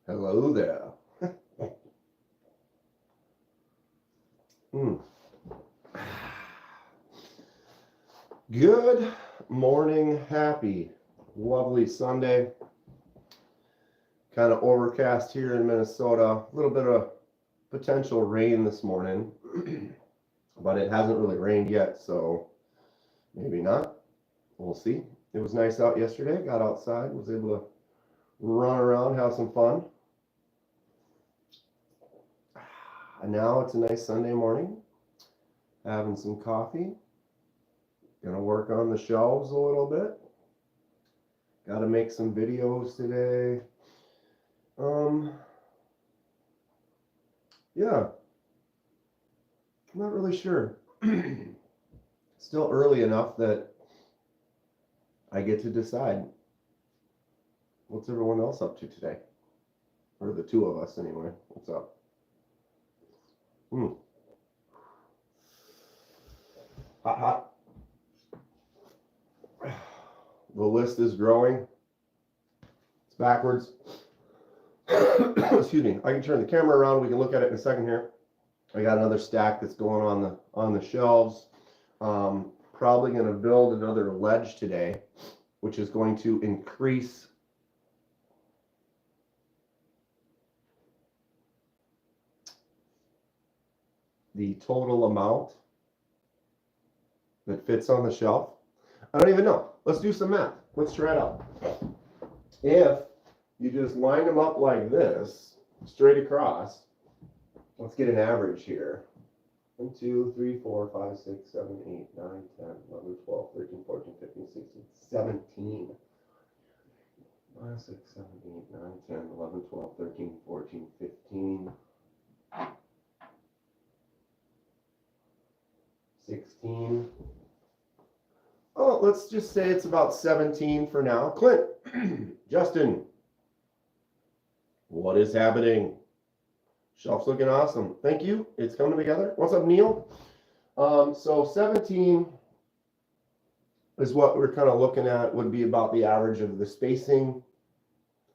Hello there. Good morning, happy, lovely Sunday. Kind of overcast here in Minnesota. A little bit of potential rain this morning, but it hasn't really rained yet, so maybe not. We'll see. It was nice out yesterday. Got outside, was able to run around, have some fun. And now it's a nice Sunday morning. Having some coffee. Gonna work on the shelves a little bit. Gotta make some videos today. Yeah. I'm not really sure. Still early enough that I get to decide. What's everyone else up to today? Or the two of us anyway. What's up? Hot, hot. The list is growing. It's backwards. Excuse me. I can turn the camera around. We can look at it in a second here. I got another stack that's going on the shelves. Probably going to build another ledge today, which is going to increase the total amount that fits on the shelf. I don't even know. Let's do some math. Let's try it out. If you just line them up like this, straight across, let's get an average here. 1, 2, 3, 4, 5, 6, 7, 8, 9, 10, 11, 12, 13, 14, 15, 16, 17. 5, 6, 7, 8, 9, 10, 11, 12, 13, 14, 15. 16. Oh, let's just say it's about 17 for now. Clint, Justin, what is happening? Shelf's looking awesome. Thank you. It's coming together. What's up, Neil? So 17 is what we're kind of looking at, would be about the average of the spacing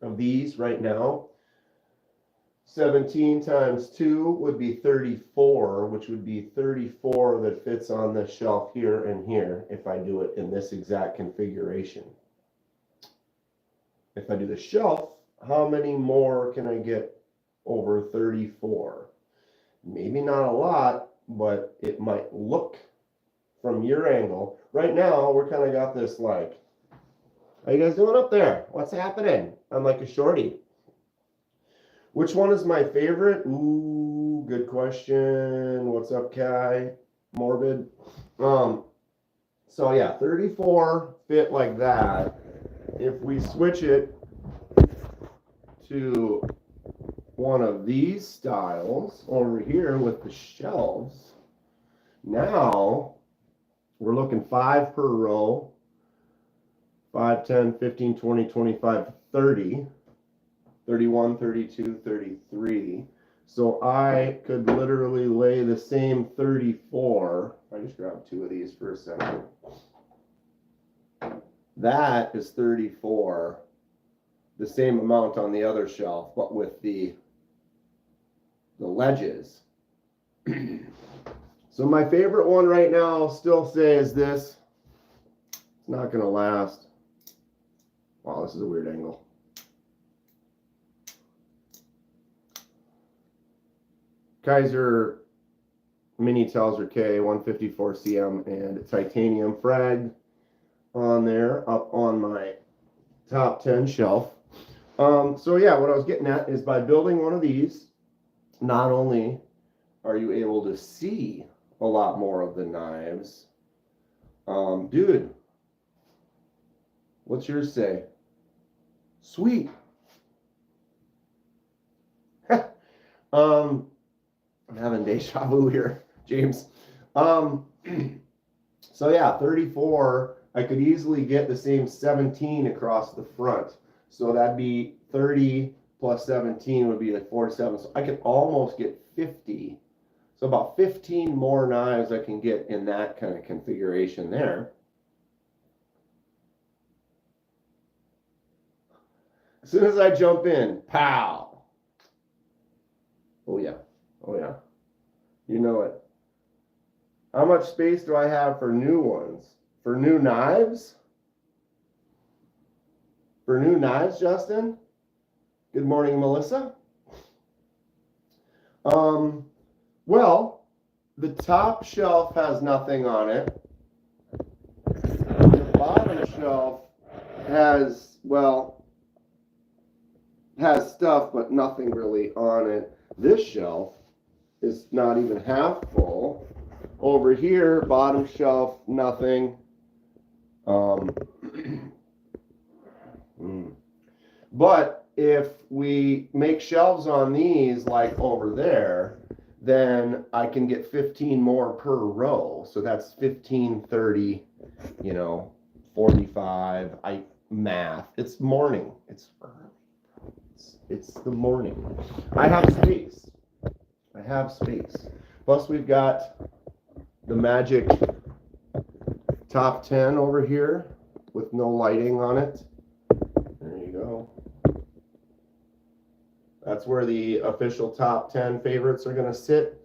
of these right now. 17 times 2 would be 34, which would be 34 that fits on the shelf here and here if I do it in this exact configuration. If I do the shelf, how many more can I get over 34? Maybe not a lot, but it might look from your angle. Right now, we're kind of got this like, how you guys doing up there? What's happening? I'm like a shorty. Which one is my favorite? Ooh, good question. What's up, Kai? Morbid. So yeah, 34 fit like that. If we switch it to one of these styles over here with the shelves, now we're looking 5 per row. 5, 10, 15, 20, 25, 30. 31, 32, 33. So I could literally lay the same 34. I just grabbed 2 of these for a second. That is 34. The same amount on the other shelf, but with the ledges. So my favorite one right now, I'll still say, is this. It's not going to last. Wow, this is a weird angle. Kizer Mini Kizer K-1 54cm and titanium frag on there up on my top 10 shelf. So yeah, what I was getting at is by building one of these, not only are you able to see a lot more of the knives, dude, what's yours say? Sweet. I'm having deja vu here, James. So yeah, 34, I could easily get the same 17 across the front. So that'd be 30 plus 17 would be like 47. So I could almost get 50. So about 15 more knives I can get in that kind of configuration there. As soon as I jump in, pow, Oh yeah. Oh yeah. You know it. How much space do I have for new ones? For new knives? For new knives, Justin? Good morning, Melissa. Well, the top shelf has nothing on it. The bottom shelf has, well, has stuff, but nothing really on it. This shelf is not even half full. Over here, bottom shelf, nothing. But if we make shelves on these like over there, then I can get 15 more per row. So that's 15, 30, 45. Math. It's morning. It's early. It's the morning. I have space. I have space. Plus we've got the magic top 10 over here with no lighting on it. There you go. That's where the official top 10 favorites are going to sit.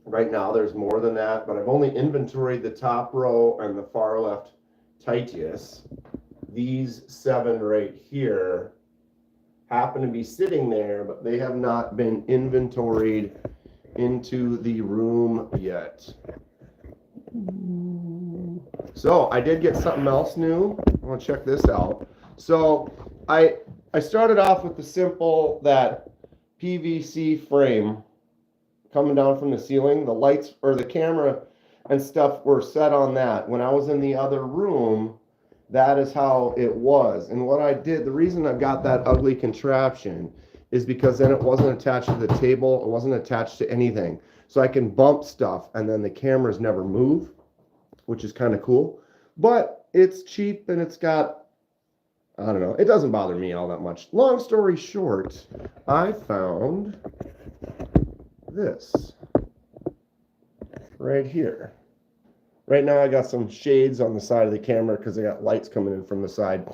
Right now there's more than that, but I've only inventoried the top row and the far left Titius. These 7 right here happen to be sitting there, but they have not been inventoried into the room yet. So I did get something else new. I want to check this out. So I started off with the simple, that PVC frame coming down from the ceiling. The lights or the camera and stuff were set on that. When I was in the other room, that is how it was. And what I did, the reason I got that ugly contraption is because then it wasn't attached to the table. It wasn't attached to anything. So I can bump stuff and then the cameras never move, which is kind of cool. But it's cheap and it's got, I don't know, it doesn't bother me all that much. Long story short, I found this right here. Right now I got some shades on the side of the camera because I got lights coming in from the side.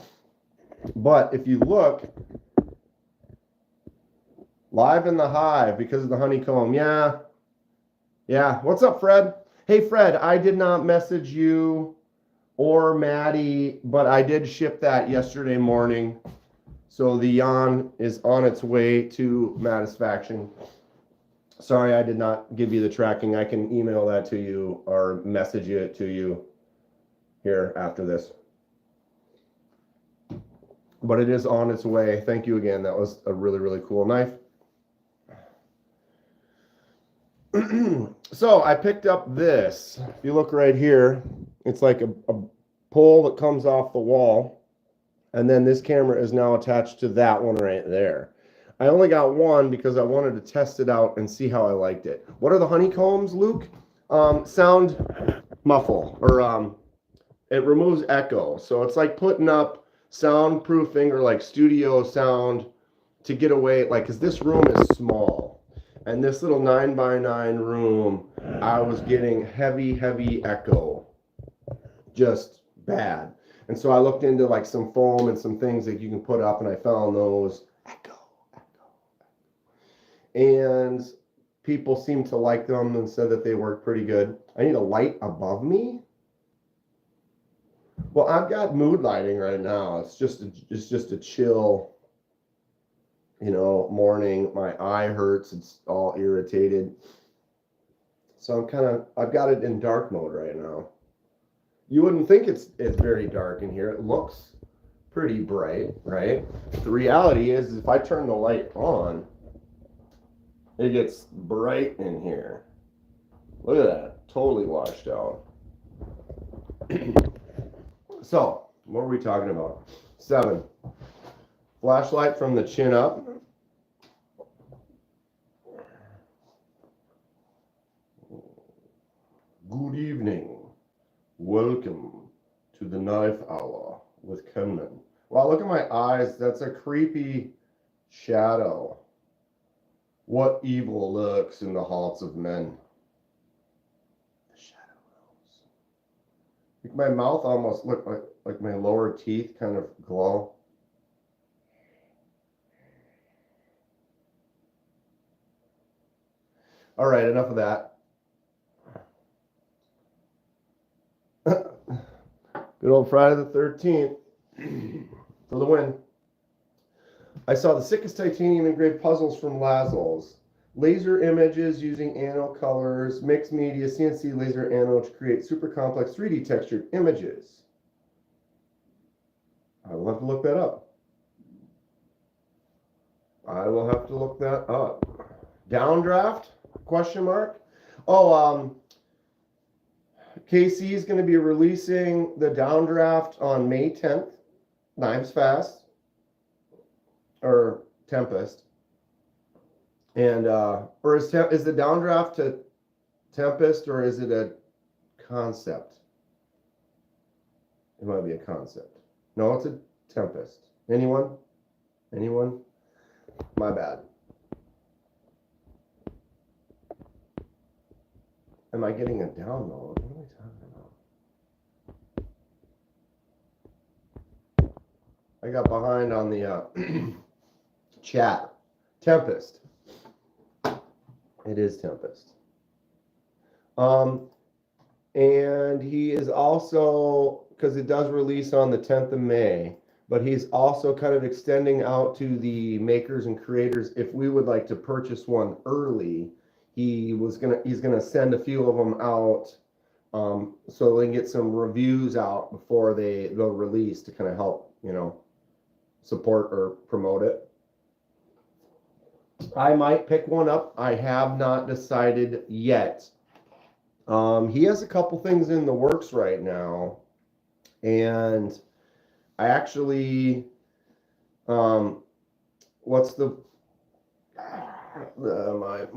But if you look, live in the hive because of the honeycomb. Yeah. What's up, Fred? Hey, Fred, I did not message you or Maddie, but I did ship that yesterday morning. So the yarn is on its way to Satisfaction. Sorry, I did not give you the tracking. I can email that to you or message it to you here after this. But it is on its way. Thank you again. That was a really, really cool knife. So I picked up this. If you look right here, it's like a pole that comes off the wall. And then this camera is now attached to that one right there. I only got one because I wanted to test it out and see how I liked it. What are the honeycombs, Luke? Sound muffle, or it removes echo. So it's like putting up soundproofing or like studio sound to get away, like, because this room is small. And this little 9x9 room, I was getting heavy echo. Just bad. And so I looked into like some foam and some things that you can put up, and I found those. Echo. And people seemed to like them and said that they work pretty good. I need a light above me. Well, I've got mood lighting right now. It's just a chill, morning. My eye hurts. It's all irritated. So I've got it in dark mode right now. You wouldn't think it's very dark in here. It looks pretty bright, right? The reality is if I turn the light on, it gets bright in here. Look at that. Totally washed out. So, what were we talking about? 7. Flashlight from the chin up. Good evening. Welcome to the Knife Hour with Kenman. Wow, look at my eyes. That's a creepy shadow. What evil lurks in the hearts of men? The shadow knows. Like my mouth almost looked like my lower teeth kind of glow. All right, enough of that. Good old Friday the 13th for the win. I saw the sickest titanium engraved puzzles from Lazo's. Laser images using anode colors, mixed media, CNC laser anode to create super complex 3D textured images. I will have to look that up. I will have to look that up. Downdraft? Question mark. Oh, KC is going to be releasing the Downdraft on May 10th. Knives Fast. Or Tempest. And, or is the Downdraft to Tempest, or is it a concept? It might be a concept. No, it's a Tempest. Anyone? Anyone? My bad. Am I getting a download? What am I talking about? I got behind on the chat. Tempest. It is Tempest. And he is also, because it does release on the 10th of May, but he's also kind of extending out to the makers and creators. If we would like to purchase one early, he's gonna send a few of them out, so they can get some reviews out before they'll release to kind of help, you know, support or promote it. I might pick one up. I have not decided yet. He has a couple things in the works right now, and I actually, what's my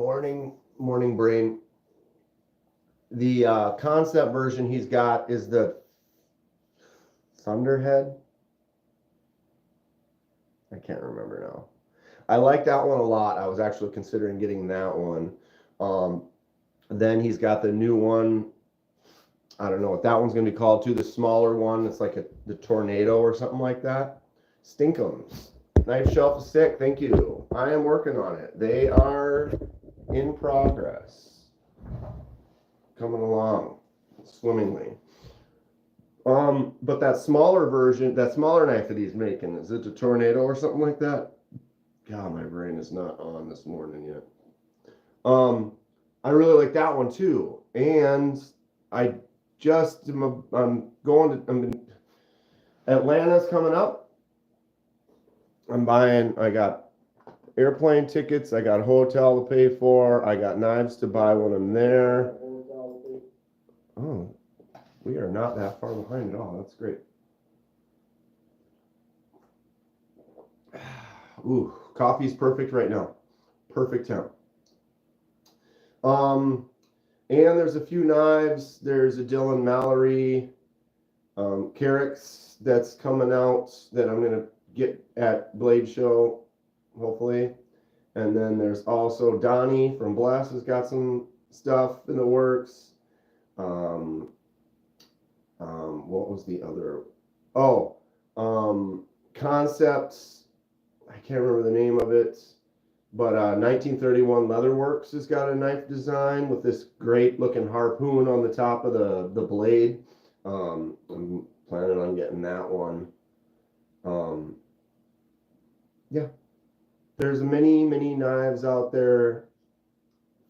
morning brain? The concept version he's got is the Thunderhead. I can't remember now. I like that one a lot. I was actually considering getting that one. Then he's got the new one. I don't know what that one's going to be called too. The smaller one. It's like the Tornado or something like that. Stinkums. Knife shelf is sick. Thank you. I am working on it. They are in progress. Coming along swimmingly. But that smaller version, that smaller knife that he's making, is it a Tornado or something like that? God, my brain is not on this morning yet. I really like that one too. And I just, I'm going to, Atlanta's coming up. I got airplane tickets. I got a hotel to pay for. I got knives to buy when I'm there. Oh, we are not that far behind at all. That's great. Ooh, coffee's perfect right now. Perfect temp. And there's a few knives. There's a Dylan Mallory Carrix that's coming out that I'm going to get at Blade Show, hopefully. And then there's also Donnie from Blast has got some stuff in the works. What was the other? Oh, Concepts. I can't remember the name of it, but 1931 Leatherworks has got a knife design with this great looking harpoon on the top of the blade. I'm planning on getting that one. Yeah, there's many knives out there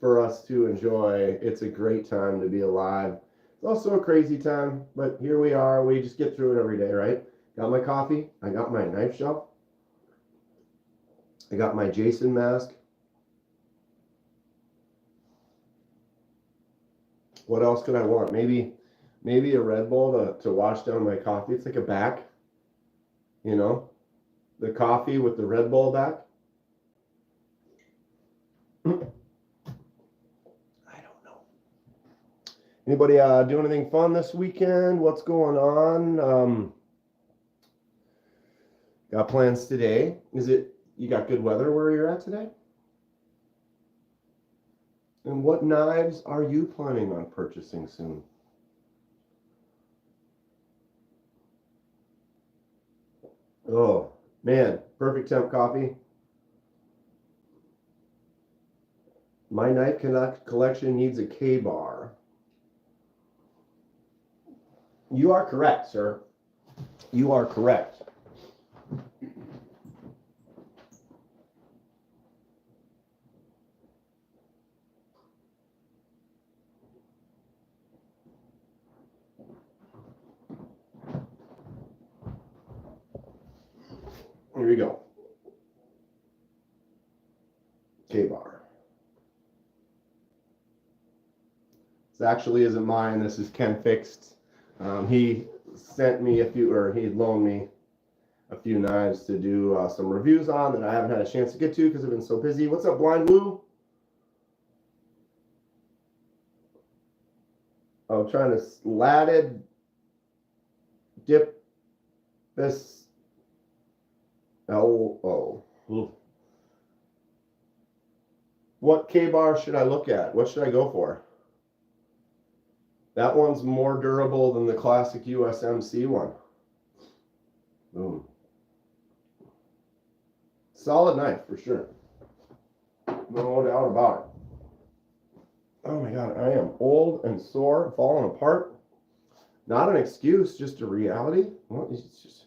for us to enjoy. It's a great time to be alive. It's also a crazy time, but here we are. We just get through it every day, right? Got my coffee. I got my knife shelf. I got my Jason mask. What else could I want? Maybe a Red Bull to wash down my coffee. It's like a back, you know, the coffee with the Red Bull back. I don't know. Anybody do anything fun this weekend? What's going on? Got plans today? You got good weather where you're at today? And what knives are you planning on purchasing soon? Oh, man. Perfect temp coffee. My knife collection needs a K-bar. You are correct, sir. You are correct. Here we go. K-bar. This actually isn't mine. This is Ken Fixed. He sent me a few, or he loaned me a few knives to do some reviews on that I haven't had a chance to get to because I've been so busy. What's up, Blind Woo? I'm trying to slatted dip this LO. What K-bar should I look at? What should I go for? That one's more durable than the classic USMC one. Boom. Solid knife for sure. No doubt about it. Oh my God, I am old and sore, falling apart. Not an excuse, just a reality. Well, it's just,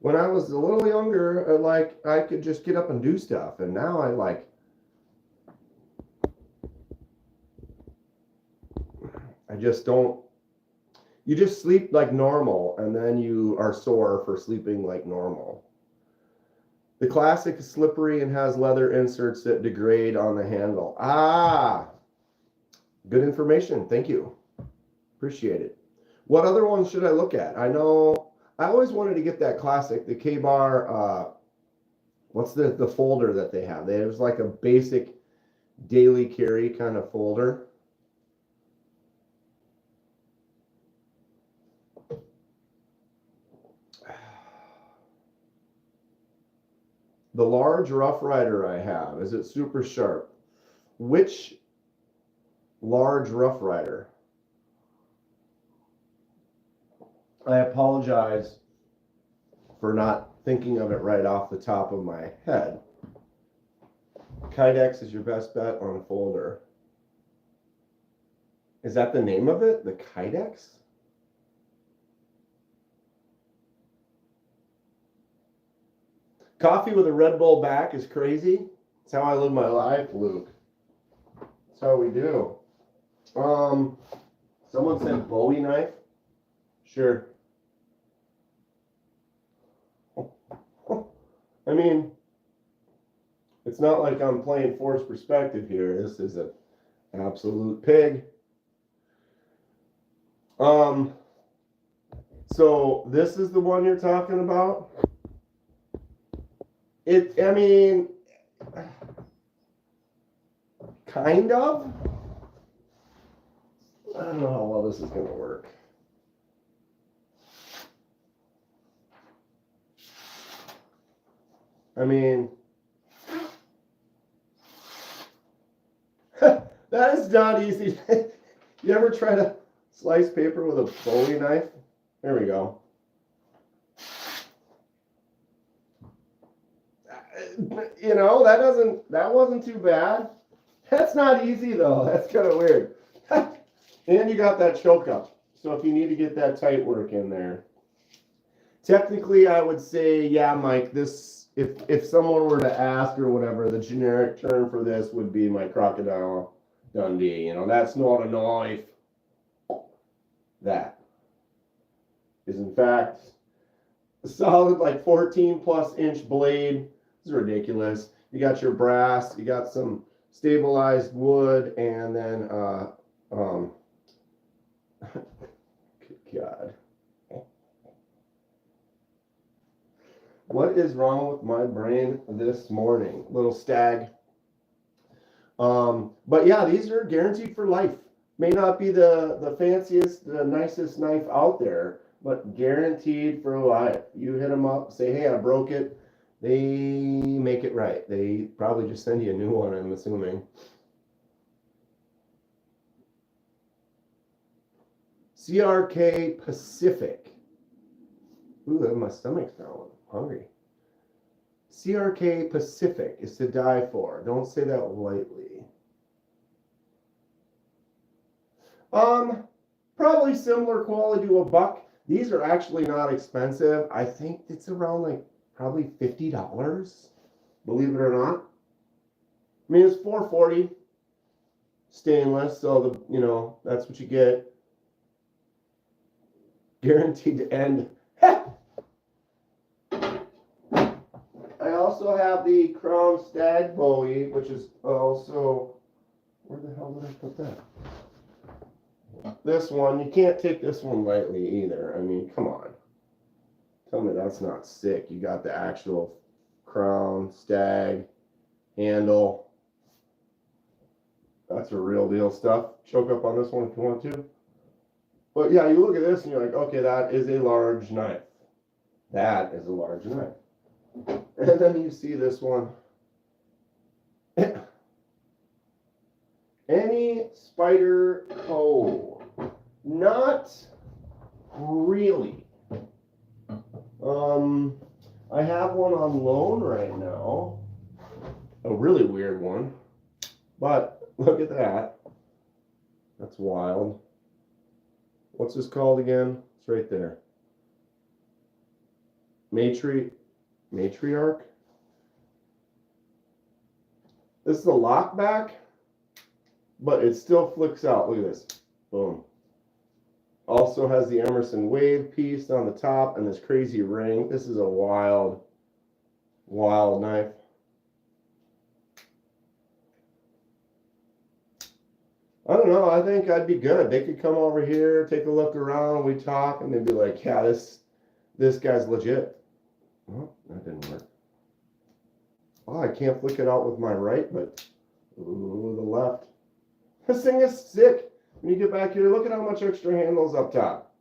when I was a little younger, I could just get up and do stuff, and now I just don't. You just sleep like normal, and then you are sore for sleeping like normal. The classic is slippery and has leather inserts that degrade on the handle. Ah, good information. Thank you. Appreciate it. What other ones should I look at? I know I always wanted to get that classic, the K-bar. What's the folder that they have? There's like a basic daily carry kind of folder. The large Rough Rider I have, is it super sharp? Which large Rough Rider? I apologize for not thinking of it right off the top of my head. Kydex is your best bet on folder. Is that the name of it? The Kydex? Coffee with a Red Bull back is crazy. It's how I live my life, Luke. That's how we do. Someone said Bowie knife. Sure. I mean, it's not like I'm playing forced perspective here. This is an absolute pig. So this is the one you're talking about? I mean, kind of. I don't know how well this is going to work. I mean, that is not easy. You ever try to slice paper with a Bowie knife? There we go. You know, that wasn't too bad. That's not easy though. That's kind of weird. And you got that choke up. So if you need to get that tight work in there. Technically, I would say, yeah, Mike, this, if someone were to ask or whatever, the generic term for this would be my Crocodile Dundee. You know, that's not a knife. That is, in fact, a solid like 14 plus inch blade. This is ridiculous. You got your brass, you got some stabilized wood, and then God. What is wrong with my brain this morning? Little stag. But yeah, these are guaranteed for life. May not be the fanciest, the nicest knife out there, but guaranteed for life. You hit them up, say, hey, I broke it. They make it right. They probably just send you a new one, I'm assuming. CRK Pacific. Ooh, my stomach's now hungry. CRK Pacific is to die for. Don't say that lightly. Probably similar quality to a buck. These are actually not expensive. I think it's around like probably $50, believe it or not. I mean, it's $4.40 stainless, so that's what you get. Guaranteed to end. I also have the Crown Stag Bowie, which is also, where the hell did I put that? This one, you can't take this one lightly either. I mean, come on. Tell me that's not sick. You got the actual Crown Stag handle. That's a real deal stuff. Choke up on this one if you want to. But yeah, you look at this and you're like, okay, that is a large knife. That is a large knife. And then you see this one. Any Spyderco? Not really. I have one on loan right now. A really weird one. But look at that. That's wild. What's this called again? It's right there. Matriarch. This is a lock back, but it still flicks out. Look at this. Boom. Also has the Emerson Wave piece on the top and this crazy ring. This is a wild, wild knife. I don't know. I think I'd be good. They could come over here, take a look around, we talk, and they'd be like, yeah, this guy's legit. Well, that didn't work. Oh, I can't flick it out with my right, but ooh, the left. This thing is sick. When you get back here, look at how much extra handles up top.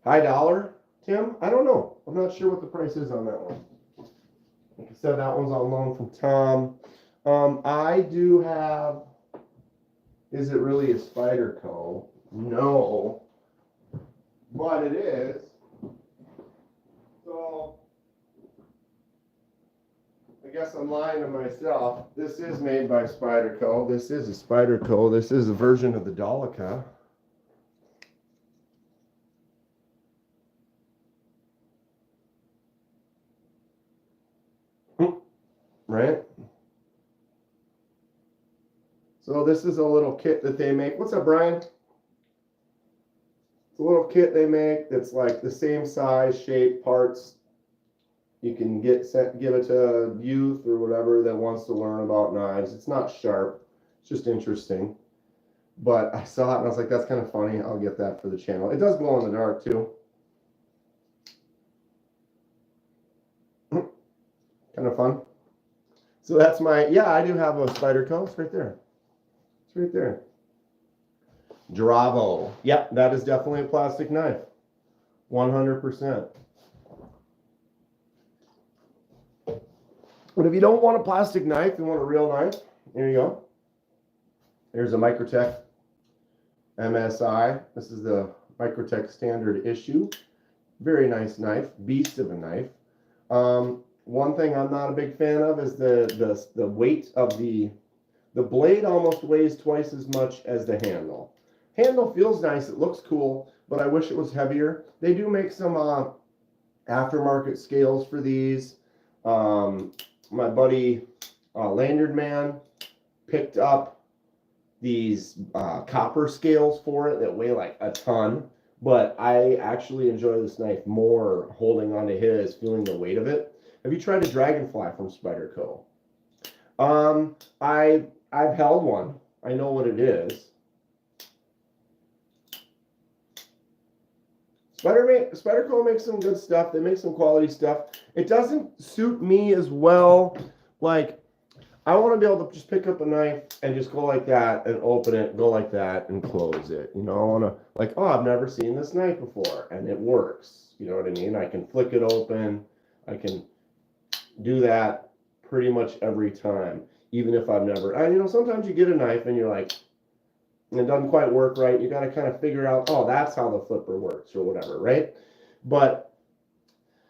High dollar, Tim? I don't know. I'm not sure what the price is on that one. Like I said, that one's on loan from Tom. I do have, is it really a Spyderco? No. But it is. So, I guess I'm lying to myself. This is made by Spyderco. This is a Spyderco. This is a version of the Dolica. Right? So this is a little kit that they make. What's up, Brian? It's a little kit they make that's like the same size, shape, parts. You can give it to youth or whatever that wants to learn about knives. It's not sharp. It's just interesting. But I saw it and I was like, that's kind of funny. I'll get that for the channel. It does glow in the dark too. Kind of fun. So that's my, yeah, I do have a Spyderco. It's right there. It's right there. Dravo. Yep, that is definitely a plastic knife. 100%. But if you don't want a plastic knife, you want a real knife, here you go. Here's a Microtech MSI. This is the Microtech standard issue. Very nice knife. Beast of a knife. One thing I'm not a big fan of is the weight of the blade. Almost weighs twice as much as the handle. Handle feels nice. It looks cool, but I wish it was heavier. They do make some aftermarket scales for these. My buddy Lanyard Man picked up these copper scales for it that weigh like a ton. But I actually enjoy this knife more holding onto his, feeling the weight of it. Have you tried a Dragonfly from Spyderco? I've held one. I know what it is. Spyderco makes some good stuff. They make some quality stuff. It doesn't suit me as well. Like, I want to be able to just pick up a knife and just go like that and open it, go like that and close it. You know, I want to, like, oh, I've never seen this knife before, and it works. You know what I mean? I can flick it open. I can do that pretty much every time, even if I've never. You know, sometimes you get a knife and you're like, it doesn't quite work right. You got to kind of figure out, oh, that's how the flipper works or whatever, right? But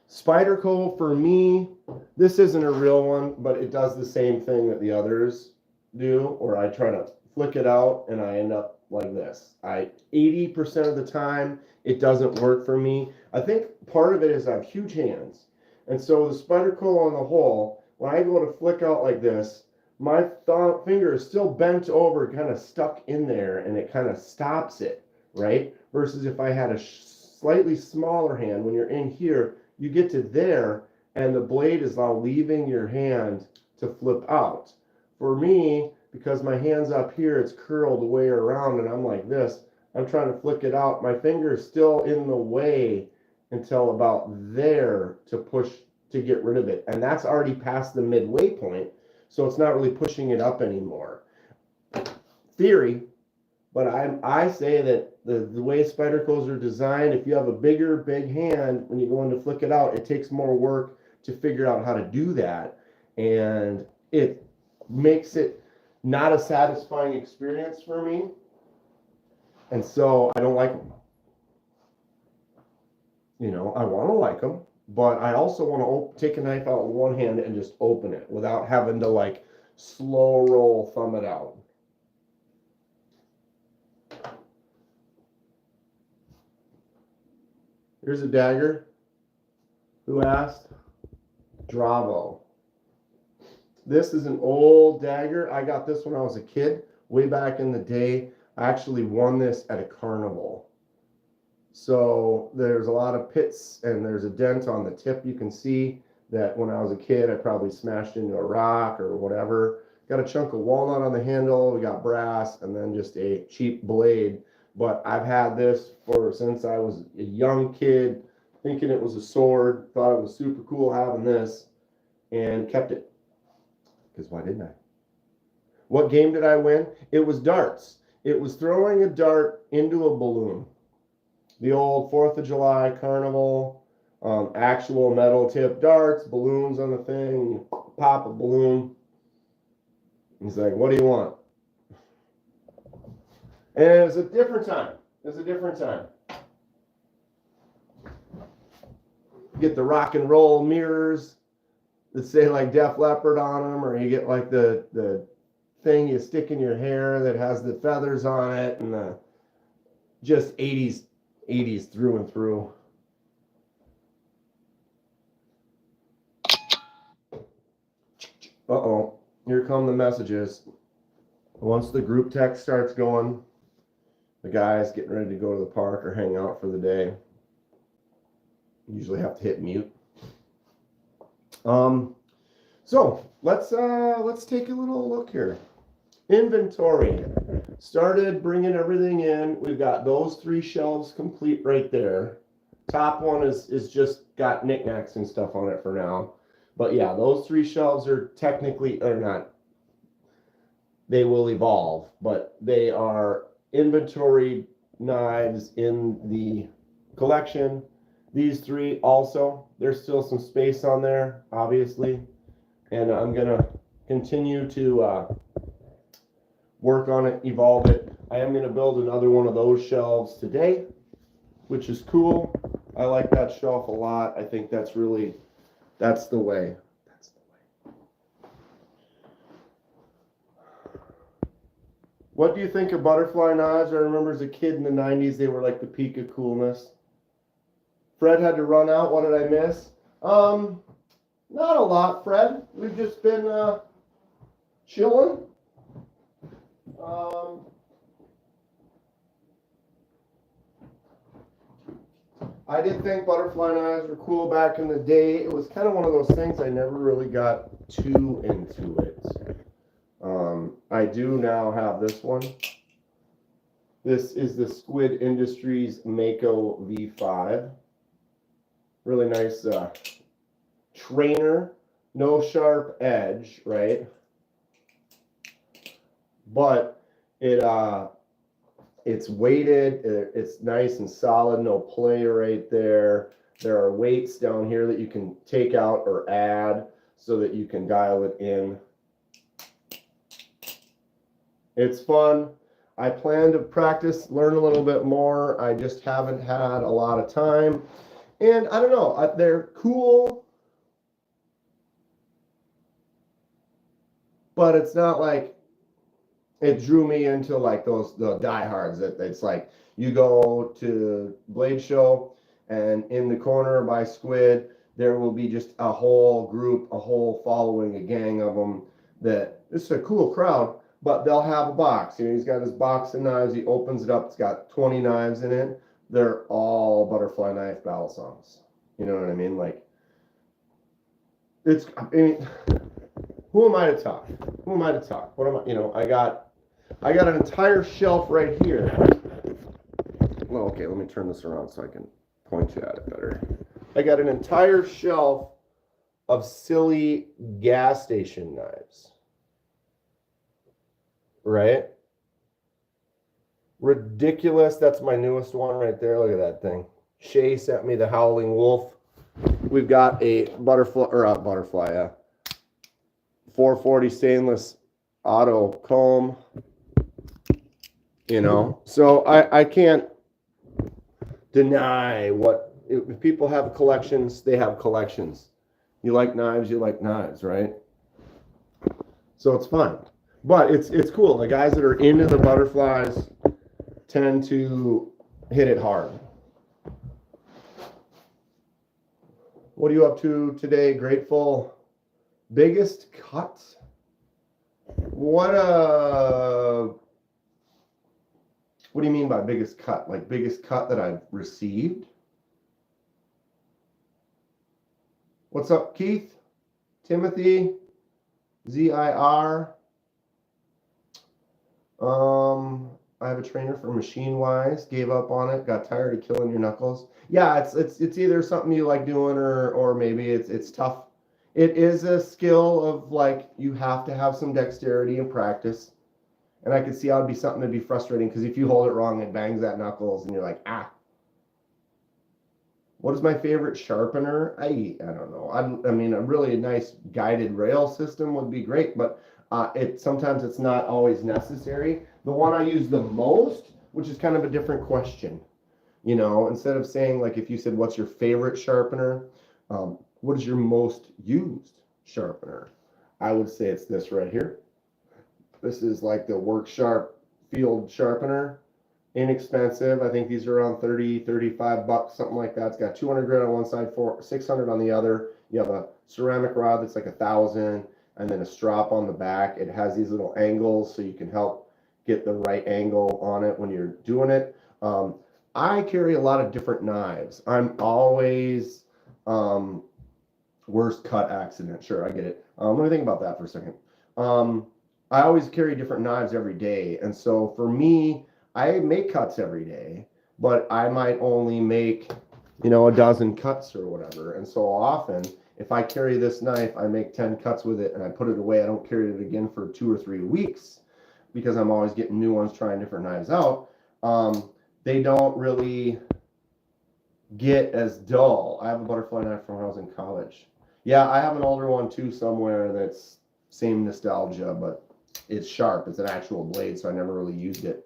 Spyderco, for me, this isn't a real one, but it does the same thing that the others do, or I try to flick it out and I end up like this. 80% of the time it doesn't work for me. I think part of it is I have huge hands. And so the spectacle on the hole, when I go to flick out like this, my finger is still bent over, kind of stuck in there, and it kind of stops it, right? Versus if I had a slightly smaller hand, when you're in here, you get to there, and the blade is now leaving your hand to flip out. For me, because my hand's up here, it's curled way around, and I'm like this, I'm trying to flick it out. My finger is still in the way until about there to push to get rid of it. And that's already past the midway point, so it's not really pushing it up anymore. Theory, but I say that the way spectacles are designed, if you have a big hand, when you go in to flick it out, it takes more work to figure out how to do that. And it makes it not a satisfying experience for me. And so I don't like them. You know, I want to like them, but I also want to take a knife out with one hand and just open it without having to like slow roll thumb it out. Here's a dagger. Who asked? Dravo. This is an old dagger. I got this when I was a kid, way back in the day. I actually won this at a carnival. So there's a lot of pits and there's a dent on the tip. You can see that when I was a kid, I probably smashed into a rock or whatever. Got a chunk of walnut on the handle. We got brass and then just a cheap blade. But I've had this since I was a young kid, thinking it was a sword. Thought it was super cool having this and kept it. Because why didn't I? What game did I win? It was darts. It was throwing a dart into a balloon. The old 4th of July carnival, actual metal tip darts, balloons on the thing, you pop a balloon. He's like, what do you want? And it was a different time. It was a different time. Get the rock and roll mirrors that say like Def Leppard on them, or you get like the thing you stick in your hair that has the feathers on it, and the just 80s through and through. Uh-oh, here come the messages. Once the group text starts going, the guys getting ready to go to the park or hang out for the day. Usually have to hit mute. So let's take a little look here. Inventory. Started bringing everything in. We've got those 3 shelves complete right there. Top one is just got knickknacks and stuff on it for now. But yeah, those 3 shelves are technically, or not, they will evolve, but they are inventory knives in the collection. These 3 also, there's still some space on there, obviously. And I'm going to continue to work on it, evolve it. I am going to build another one of those shelves today, which is cool. I like that shelf a lot. I think that's the way. That's the way. What do you think of butterfly knives? I remember as a kid in the 90s, they were like the peak of coolness. Fred had to run out. What did I miss? Not a lot, Fred. We've just been chilling. I did think butterfly knives were cool back in the day. It was kind of one of those things I never really got too into it. I do now have this one. This is the Squid Industries Mako V5. Really nice trainer, no sharp edge, right? But it's weighted, it's nice and solid, no play right there. There are weights down here that you can take out or add so that you can dial it in. It's fun. I plan to practice, learn a little bit more. I just haven't had a lot of time. And I don't know, they're cool, but it's not like it drew me into like the diehards. It's like you go to Blade Show, and in the corner by Squid, there will be just a whole group, a whole following, a gang of them. That it's a cool crowd, but they'll have a box. You know, he's got his box of knives. He opens it up. It's got 20 knives in it. They're all butterfly knife battle songs. You know what I mean? Like, it's. I mean, who am I to talk? Who am I to talk? What am I? You know, I got an entire shelf right here. Well, okay, let me turn this around so I can point you at it better. I got an entire shelf of silly gas station knives. Right? Ridiculous. That's my newest one right there. Look at that thing. Shay sent me the Howling Wolf. We've got a butterfly, or a butterfly, 440 stainless auto comb. You know, so I can't deny what, if people have collections, they have collections. You like knives, right? So it's fun. But it's cool. The guys that are into the butterflies tend to hit it hard. What are you up to today? Grateful. Biggest cut? What do you mean by biggest cut? Like biggest cut that I've received? What's up, Keith? Timothy? ZIR? I have a trainer for Machine Wise. Gave up on it. Got tired of killing your knuckles. Yeah, it's either something you like doing or maybe it's tough. It is a skill of like you have to have some dexterity and practice. And I could see how it'd be something that'd be frustrating because if you hold it wrong, it bangs at knuckles and you're like, ah. What is my favorite sharpener? I don't know. I mean, a really nice guided rail system would be great, but sometimes it's not always necessary. The one I use the most, which is kind of a different question, you know, instead of saying like if you said what's your favorite sharpener, what is your most used sharpener? I would say it's this right here. This is like the Work Sharp field sharpener. Inexpensive. I think these are around 30, 35 bucks, something like that. It's got 200 grit on one side, 600 on the other. You have a ceramic rod that's like 1,000, and then a strop on the back. It has these little angles so you can help get the right angle on it when you're doing it. I carry a lot of different knives. I'm always worst cut accident. Sure, I get it. Let me think about that for a second. I always carry different knives every day, and so for me, I make cuts every day, but I might only make, you know, a dozen cuts or whatever. And so often, if I carry this knife, I make 10 cuts with it and I put it away. I don't carry it again for 2 or 3 weeks because I'm always getting new ones, trying different knives out. They don't really get as dull. I have a butterfly knife from when I was in college. Yeah, I have an older one too somewhere that's same nostalgia, but it's sharp. It's an actual blade, so I never really used it.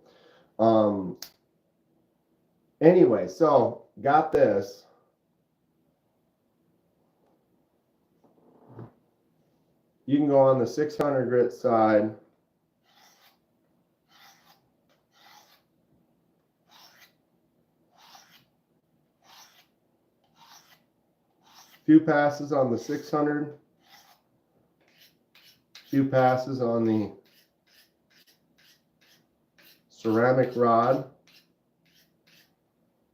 Anyway, so got this. You can go on the 600 grit side. Few passes on the 600. Few passes on the ceramic rod,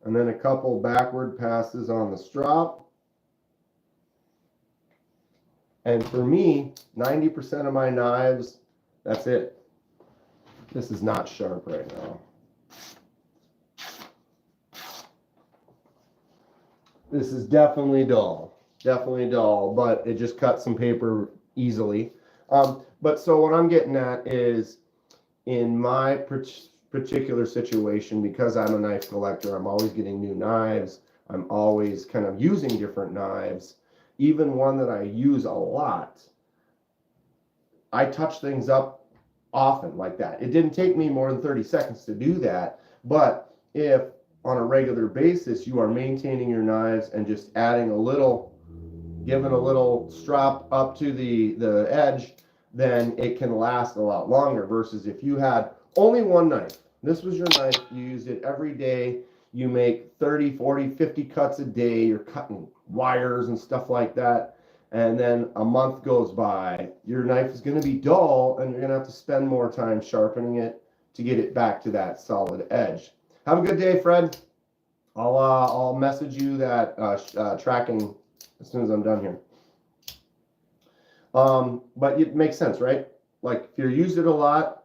and then a couple backward passes on the strop. And for me, 90% of my knives, that's it. This is not sharp right now. This is definitely dull, but it just cuts some paper easily. But so what I'm getting at is, in my particular situation, because I'm a knife collector, I'm always getting new knives. I'm always kind of using different knives. Even one that I use a lot, I touch things up often like that. It didn't take me more than 30 seconds to do that. But if on a regular basis you are maintaining your knives and just adding a little, giving a little strop up to the edge, then it can last a lot longer versus if you had only one knife. This was your knife. You used it every day. You make 30, 40, 50 cuts a day. You're cutting wires and stuff like that. And then a month goes by. Your knife is going to be dull, and you're going to have to spend more time sharpening it to get it back to that solid edge. Have a good day, Fred. I'll message you that tracking as soon as I'm done here. But it makes sense, right? Like if you use it a lot,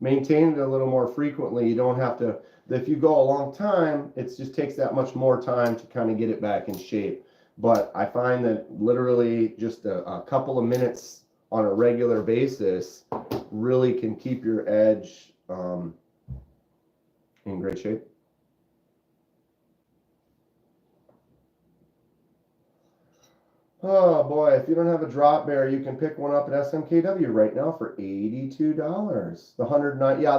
maintain it a little more frequently. You don't have to, if you go a long time, it just takes that much more time to kind of get it back in shape. But I find that literally just a couple of minutes on a regular basis really can keep your edge in great shape. Oh boy, if you don't have a drop bear, you can pick one up at SMKW right now for $82. The 109, yeah,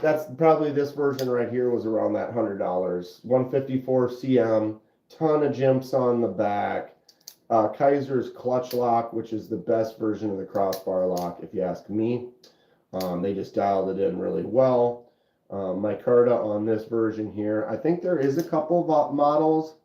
that's probably this version right here was around that $100. 154 cm, ton of jimps on the back. Kizer's clutch lock, which is the best version of the crossbar lock, if you ask me. They just dialed it in really well. Micarta on this version here. I think there is a couple of models.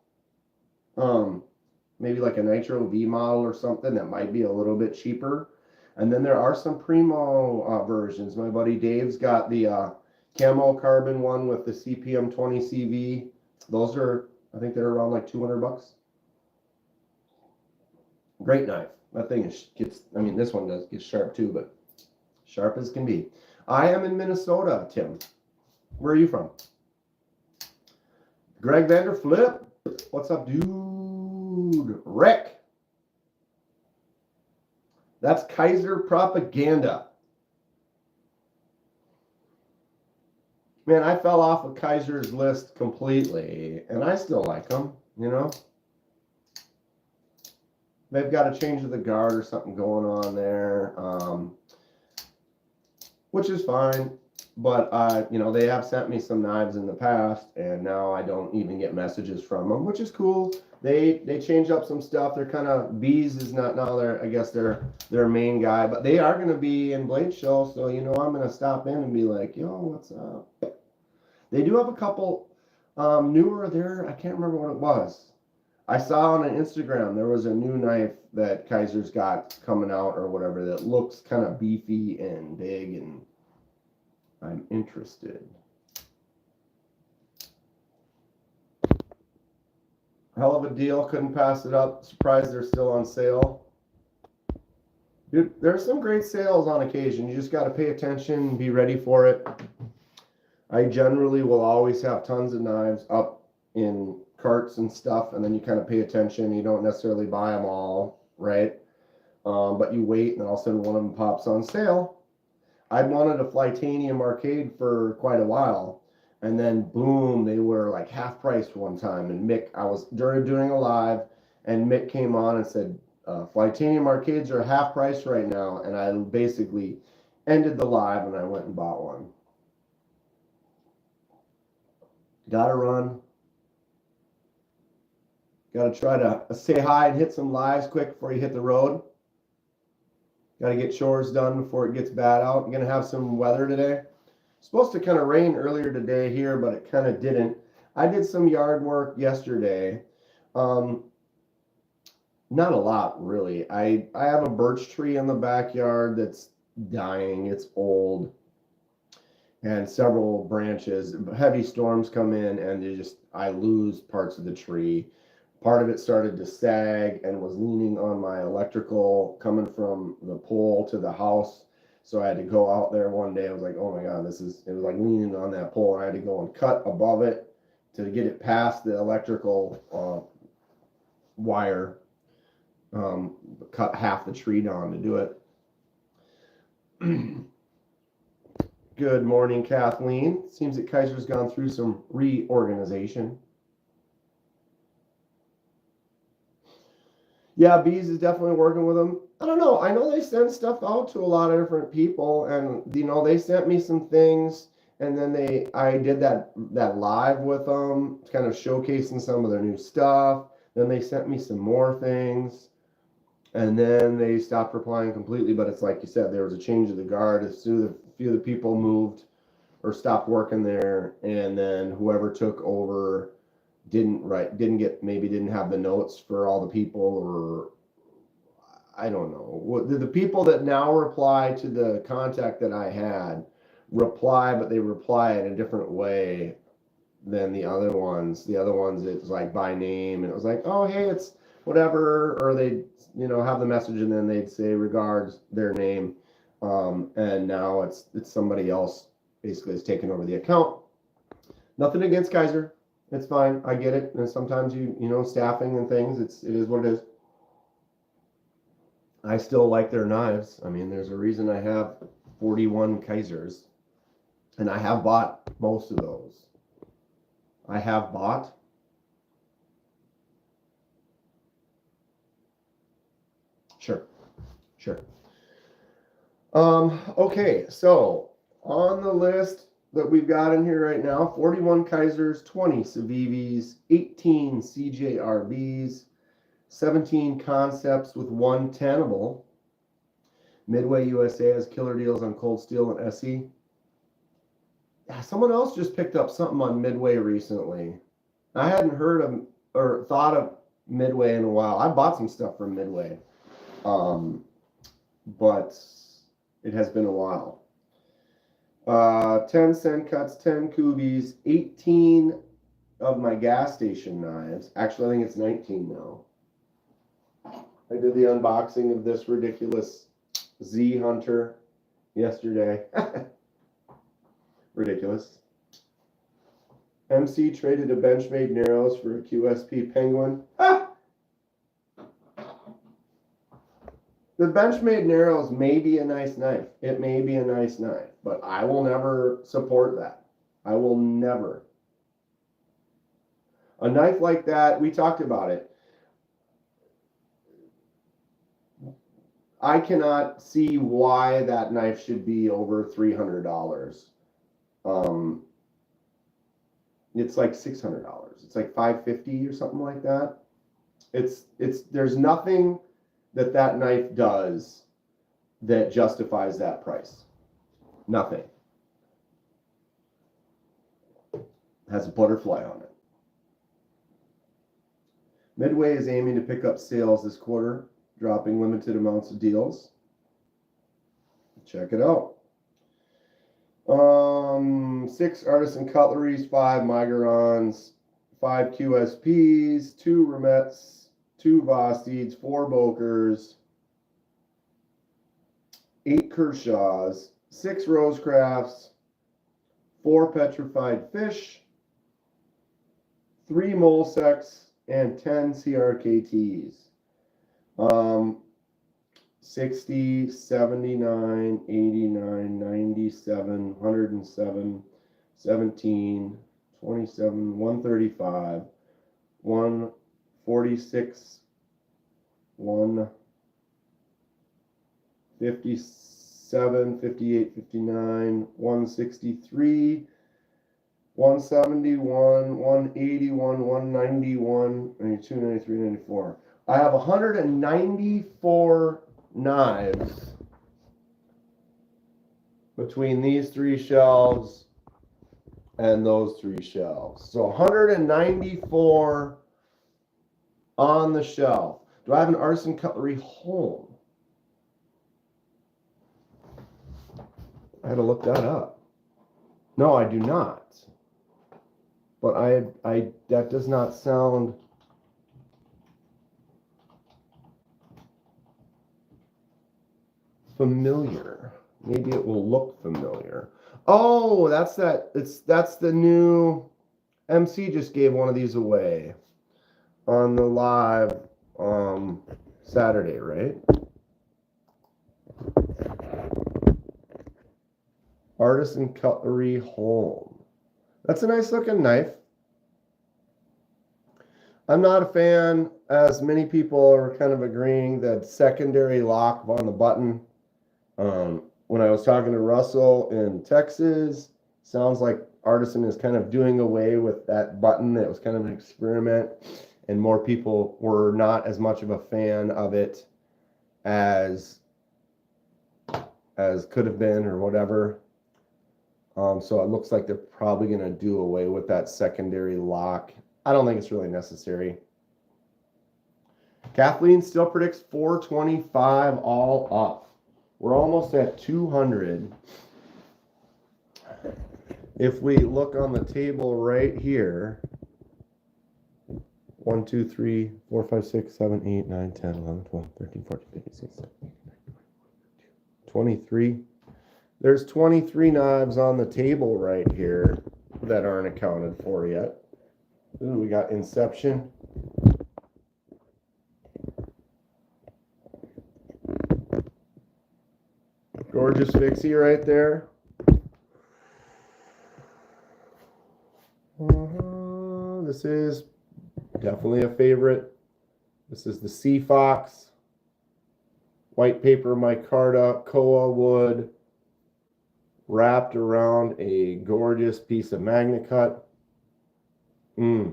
Maybe like a Nitro V model or something that might be a little bit cheaper. And then there are some Primo versions. My buddy Dave's got the camo carbon one with the CPM 20 CV. Those are, I think they're around like $200. Great knife. That thing gets, I mean, this one does get sharp too, but sharp as can be. I am in Minnesota, Tim. Where are you from? Greg Vanderflip. What's up, dude? Rick. That's Kizer propaganda. Man, I fell off of Kizer's list completely, and I still like them, you know. They've got a change of the guard or something going on there, which is fine. But, you know, they have sent me some knives in the past, and now I don't even get messages from them, which is cool. They changed up some stuff. They're kind of, Bees is not now their, I guess their main guy, but they are going to be in Blade Show, so, you know, I'm going to stop in and be like, yo, what's up? They do have a couple newer there. I can't remember what it was. I saw on an Instagram there was a new knife that Kizer's got coming out or whatever that looks kind of beefy and big, and I'm interested. Hell of a deal. Couldn't pass it up. Surprised they're still on sale. Dude, there's some great sales on occasion. You just got to pay attention and be ready for it. I generally will always have tons of knives up in carts and stuff, and then you kind of pay attention. You don't necessarily buy them all, right? But you wait, and then all of a sudden one of them pops on sale. I'd wanted a Flytanium arcade for quite a while, and then boom, they were like half priced one time. And Mick, I was doing a live, and Mick came on and said, Flytanium arcades are half price right now. And I basically ended the live, and I went and bought one. Gotta run. Gotta try to say hi and hit some lives quick before you hit the road. Got to get chores done before it gets bad out. I'm going to have some weather today. Supposed to kind of rain earlier today here, but it kind of didn't. I did some yard work yesterday. Not a lot, really. I have a birch tree in the backyard that's dying. It's old. And several branches. Heavy storms come in, and I lose parts of the tree. Part of it started to sag and was leaning on my electrical coming from the pole to the house. So I had to go out there one day. I was like, oh my God, it was like leaning on that pole. I had to go and cut above it to get it past the electrical wire. Cut half the tree down to do it. Good morning, Kathleen. Seems that Kizer's gone through some reorganization. Yeah, Bees is definitely working with them. I don't know. I know they send stuff out to a lot of different people, and you know they sent me some things, and then I did that live with them, kind of showcasing some of their new stuff. Then they sent me some more things. And then they stopped replying completely, but it's like you said, there was a change of the guard. A few of the people moved or stopped working there, and then whoever took over didn't have the notes for all the people, or I don't know. The people that now reply to the contact that I had reply, but they reply in a different way than the other ones. The other ones, it's like by name, and it was like, oh, hey, it's whatever, or they, have the message, and then they'd say regards their name, and now it's somebody else basically has taken over the account. Nothing against Kizer, it's fine, I get it, and sometimes staffing and things, it is what it is. I still like their knives. I mean, there's a reason I have 41 Kizers, and I have bought most of those. I have bought. Sure. Okay, so on the list that we've got in here right now, 41 Kizers, 20 Civivis, 18 CJRBs, 17 Concepts with 1 Tenable. Midway USA has killer deals on cold steel and SE. Someone else just picked up something on Midway recently. I hadn't heard of or thought of Midway in a while. I bought some stuff from Midway, but it has been a while. 10 Sencuts, 10 Kubis, 18 of my gas station knives. Actually, I think it's 19 now. I did the unboxing of this ridiculous Z Hunter yesterday. Ridiculous. MC traded a Benchmade Narrows for a QSP Penguin. Ah! The Benchmade Narrows may be a nice knife. It may be a nice knife, but I will never support that. I will never. A knife like that, we talked about it. I cannot see why that knife should be over $300. It's like $600. It's like $550 or something like that. There's nothing that knife does that justifies that price. Nothing. It has a butterfly on it. Midway is aiming to pick up sales this quarter, dropping limited amounts of deals. Check it out. 6 Artisan Cutleries, 5 Migrons, 5 QSPs, 2 Remets, 2 Vostids, 4 Bokers, 8 Kershaws, 6 Rosecrafts, 4 Petrified Fish, 3 Molsecs, and 10 CRKTs. 60, 79, 89, 97, 107, 17, 27, 135, 146, 157, 58, 59, 163, 171, 181, 191, 92, 93, 94. I have 194 knives between these 3 shelves and those 3 shelves. So 194 on the shelf. Do I have an Artisan Cutlery home? I had to look that up. No, I do not. But I that does not sound familiar. Maybe it will look familiar. Oh, that's the new MC just gave one of these away on the live Saturday, right? Artisan Cutlery Home. That's a nice looking knife. I'm not a fan, as many people are kind of agreeing, that secondary lock on the button. When I was talking to Russell in Texas, sounds like Artisan is kind of doing away with that button. It was kind of an experiment, and more people were not as much of a fan of it. as could have been or whatever. So it looks like they're probably going to do away with that secondary lock. I don't think it's really necessary. Kathleen still predicts 425 all up. We're almost at 200. If we look on the table right here, 1, 2, 3, 4, 5, 6, 7, 8, 9, 10, 11, 12, 13, 14, 15, 16, 17, 18, 19, 20, 23. There's 23 knives on the table right here that aren't accounted for yet. Ooh, we got Inception. Gorgeous Fixie right there. This is definitely a favorite. This is the Sea Fox. White paper micarta, koa wood, wrapped around a gorgeous piece of MagnaCut.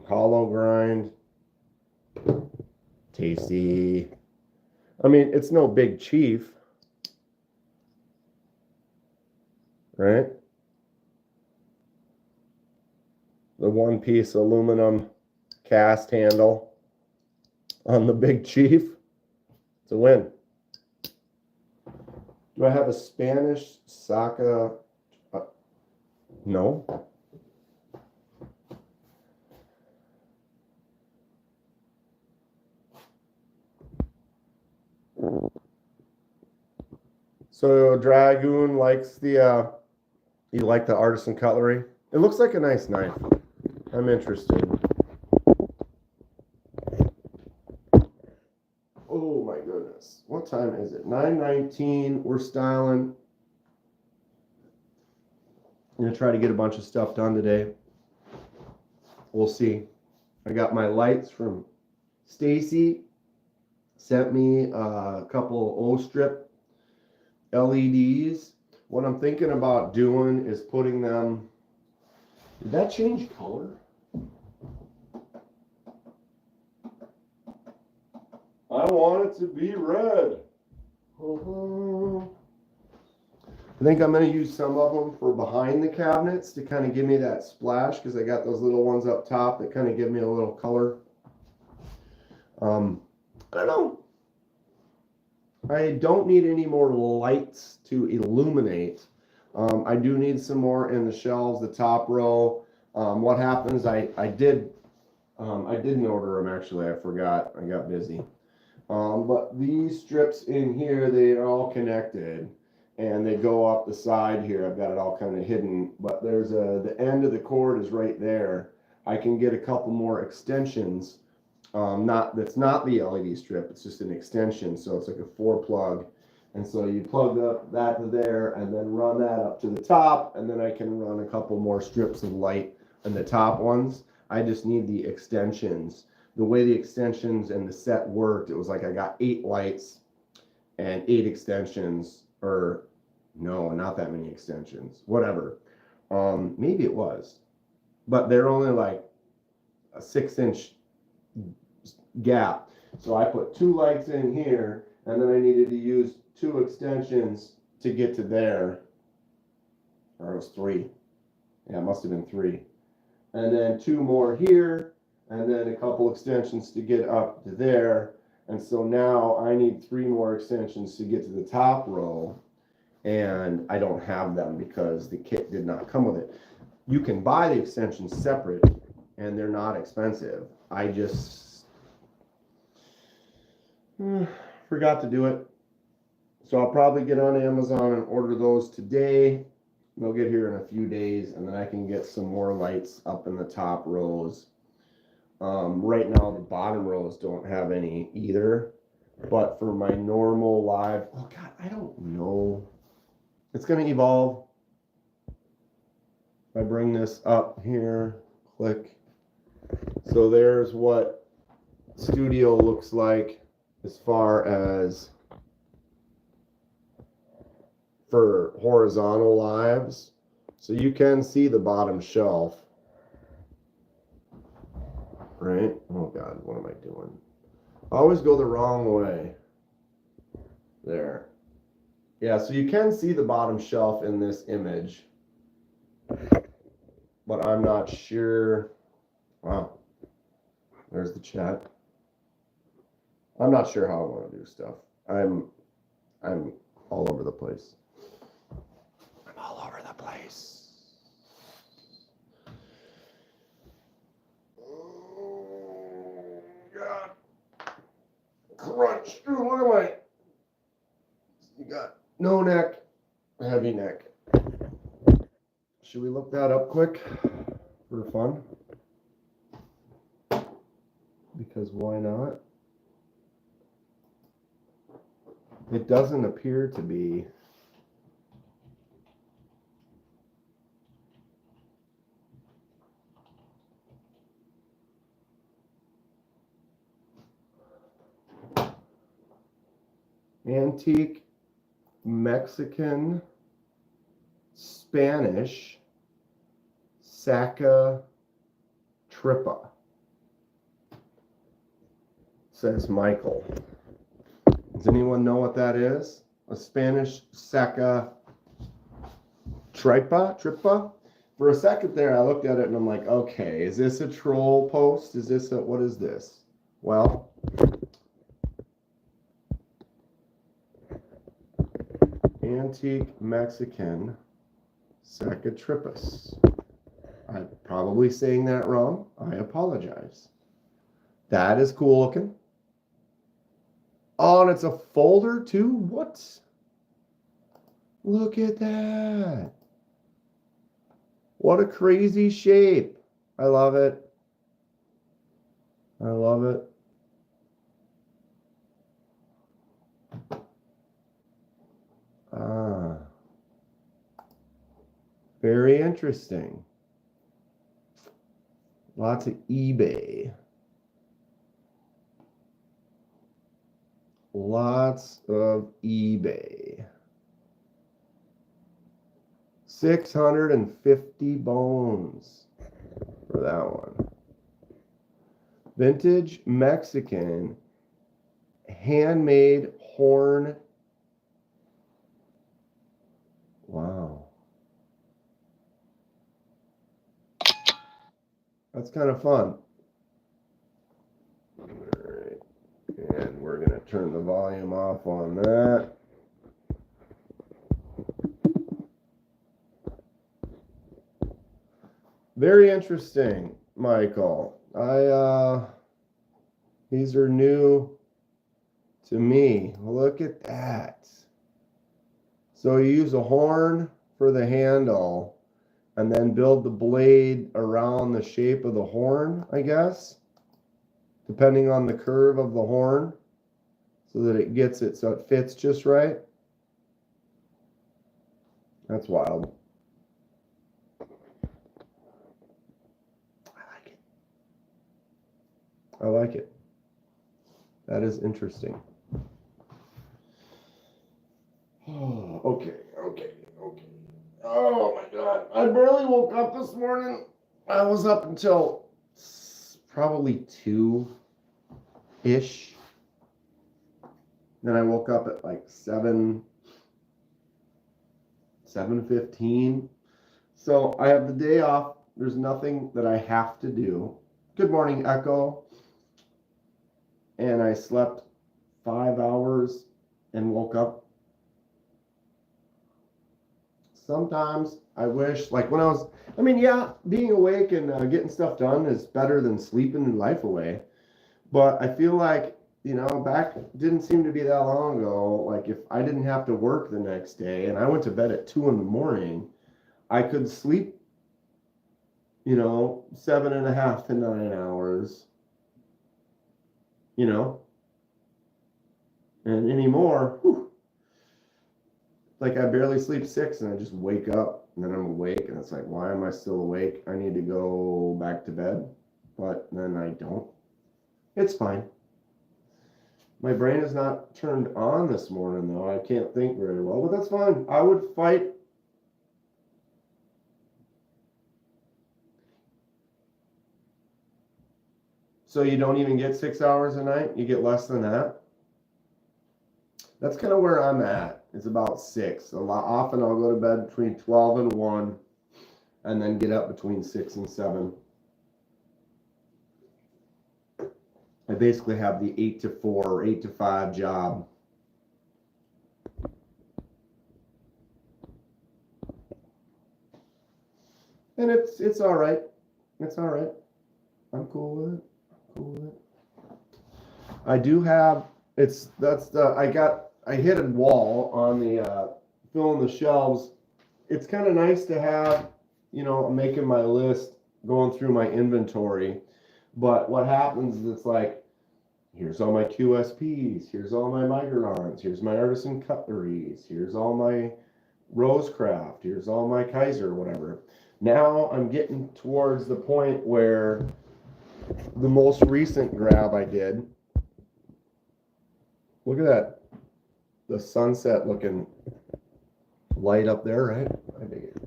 Hollow grind. Tasty. I mean, it's no big chief, right? The one-piece aluminum cast handle on the big chief. It's a win. Do I have a Spanish Saka? No. So Dragoon likes the you like the Artisan Cutlery? It looks like a nice knife. I'm interested. Oh my goodness. What time is it? 9:19. We're styling. I'm going to try to get a bunch of stuff done today. We'll see. I got my lights from Stacy. Sent me a couple O-strip LEDs. What I'm thinking about doing is putting them... Did that change color? I want it to be red. I think I'm going to use some of them for behind the cabinets to kind of give me that splash, because I got those little ones up top that kind of give me a little color. I don't know. I don't need any more lights to illuminate. I do need some more in the shelves, the top row. What happens, I didn't order them actually, I forgot, I got busy. But these strips in here, they are all connected and they go up the side here. I've got it all kind of hidden, but there's the end of the cord is right there. I can get a couple more extensions. That's not the LED strip, it's just an extension, so it's like a 4-plug. And so you plug up that to there and then run that up to the top, and then I can run a couple more strips of light in the top ones. I just need the extensions. The way the extensions and the set worked, it was like I got 8 lights and 8 extensions, or no, not that many extensions, whatever. Maybe it was, but they're only like a 6-inch gap. So I put 2 lights in here, and then I needed to use 2 extensions to get to there, or it was 3. Yeah, it must have been 3. And then 2 more here, and then a couple extensions to get up to there. And so now I need 3 more extensions to get to the top row, and I don't have them because the kit did not come with it. You can buy the extensions separate, and they're not expensive. I just forgot to do it. So I'll probably get on Amazon and order those today. They'll get here in a few days, and then I can get some more lights up in the top rows. Right now the bottom rows don't have any either, but for my normal live, oh god, I don't know. It's going to evolve. If I bring this up here, click. So there's what studio looks like as far as for horizontal lives. So you can see the bottom shelf, right? Oh god, what am I doing? I always go the wrong way. There. Yeah, so you can see the bottom shelf in this image, but I'm not sure. Wow. There's the chat. I'm not sure how I want to do stuff. I'm all over the place. I'm all over the place. Oh, God. Crunch. Ooh, look at my. You got no neck, heavy neck. Should we look that up quick for fun? Because why not? It doesn't appear to be. Antique, Mexican, Spanish, Saca Tripa, says Michael. Does anyone know what that is? A Spanish Saca Tripa? For a second there, I looked at it and I'm like, okay, is this a troll post? Is this what is this? Well, Antique Mexican Sacatripas. I'm probably saying that wrong. I apologize. That is cool looking. Oh, and it's a folder too? What? Look at that. What a crazy shape. I love it. I love it. Ah. Very interesting. Lots of eBay. Lots of eBay. 650 bones for that one. Vintage Mexican handmade horn. Wow. That's kind of fun. All right. And we're going to turn the volume off on that. Very interesting, Michael. These are new to me. Look at that. So you use a horn for the handle and then build the blade around the shape of the horn, I guess, depending on the curve of the horn, so that it gets it so it fits just right. That's wild. I like it. That is interesting. Oh, okay. Oh my God. I barely woke up this morning. I was up until probably 2-ish. Then I woke up at like 7:15. So I have the day off. There's nothing that I have to do. Good morning, Echo. And I slept 5 hours and woke up. Sometimes I wish, like when yeah, being awake and getting stuff done is better than sleeping life away. But I feel like, back didn't seem to be that long ago. Like if I didn't have to work the next day and I went to bed at 2 in the morning, I could sleep, 7.5 to 9 hours, and anymore, like I barely sleep 6 and I just wake up and then I'm awake and it's like, why am I still awake? I need to go back to bed, but then I don't. It's fine. My brain is not turned on this morning though. I can't think very well, but that's fine. I would fight. So you don't even get 6 hours a night? You get less than that? That's kind of where I'm at. It's about 6. Often I'll go to bed between 12 and 1, and then get up between 6 and 7. I basically have the 8 to 4 or 8 to 5 job. And it's all right. It's all right. I'm cool with it. Cool with it. I do have, I hit a wall on the filling the shelves. It's kind of nice to have, you know, I'm making my list, going through my inventory. But what happens is it's like, here's all my QSPs, here's all my Microtechs, here's my Artisan Cutleries, here's all my Rosecraft, here's all my Kizer, whatever. Now I'm getting towards the point where the most recent grab I did, look at that, the sunset looking light up there, right? I dig it.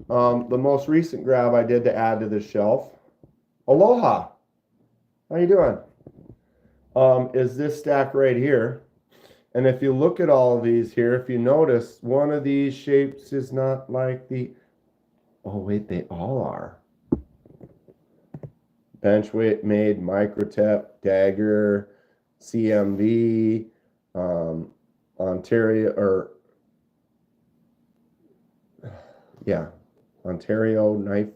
The most recent grab I did to add to the shelf, aloha, how you doing? Is this stack right here. And if you look at all of these here, if you notice, one of these shapes is not like the, oh wait, they all are. Benchweight made, Microtech, Dagger, CMV, Ontario, or yeah, Ontario knife,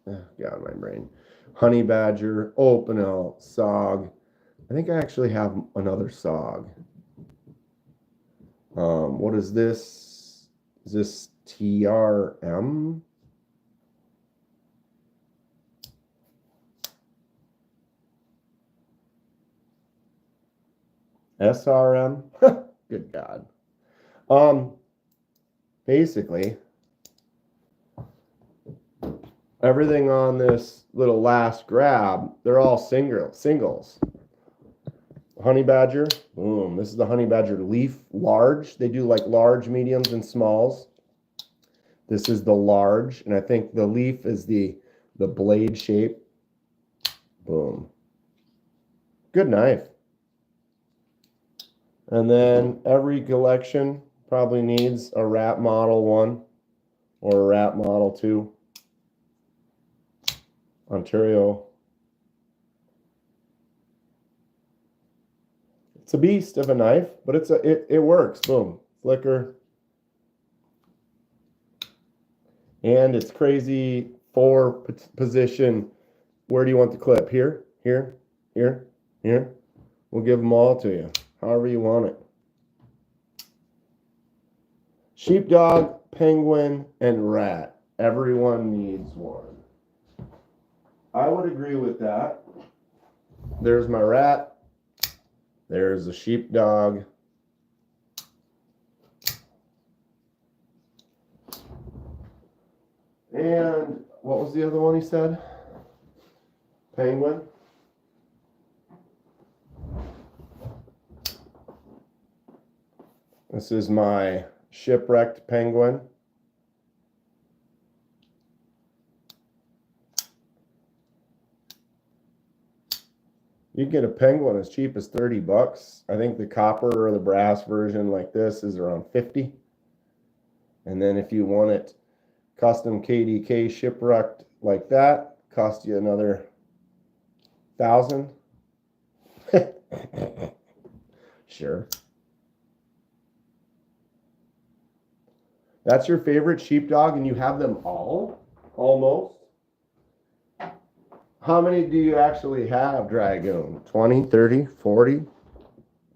God, my brain. Honey Badger, Opinel, SOG. I think I actually have another SOG. What is this? Is this TRM? SRM? Good God. Basically, everything on this little last grab, they're all singles. Honey Badger, boom. This is the Honey Badger Leaf Large. They do like large, mediums, and smalls. This is the large, and I think the leaf is the blade shape. Boom. Good knife. And then every collection probably needs a wrap model 1 or a wrap model 2. Ontario. It's a beast of a knife, but it works. Boom. Flicker. And it's crazy 4 position. Where do you want the clip? Here, here, here, here. We'll give them all to you, however you want it. Sheepdog, penguin, and rat. Everyone needs one. I would agree with that. There's my rat. There's a sheepdog. And what was the other one he said? Penguin. This is my shipwrecked penguin. You can get a penguin as cheap as 30 bucks. I think the copper or the brass version like this is around 50. And then if you want it custom KDK shipwrecked like that, cost you another 1,000. Sure. That's your favorite sheepdog and you have them all? Almost? How many do you actually have, Dragoon? 20, 30, 40?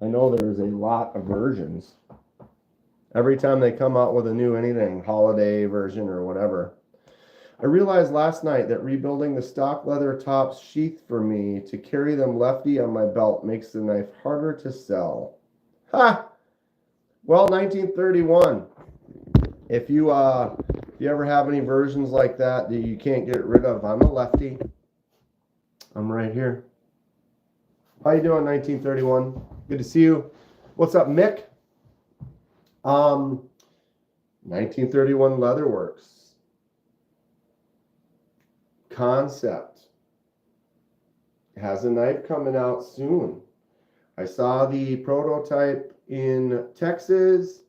I know there's a lot of versions. Every time they come out with a new anything, holiday version or whatever. I realized last night that rebuilding the stock leather tops sheath for me to carry them lefty on my belt makes the knife harder to sell. Ha! Well, 1931. If you ever have any versions like that that you can't get rid of, I'm a lefty. I'm right here. How you doing, 1931? Good to see you. What's up, Mick? 1931 Leatherworks. Concept. Has a knife coming out soon. I saw the prototype in Texas,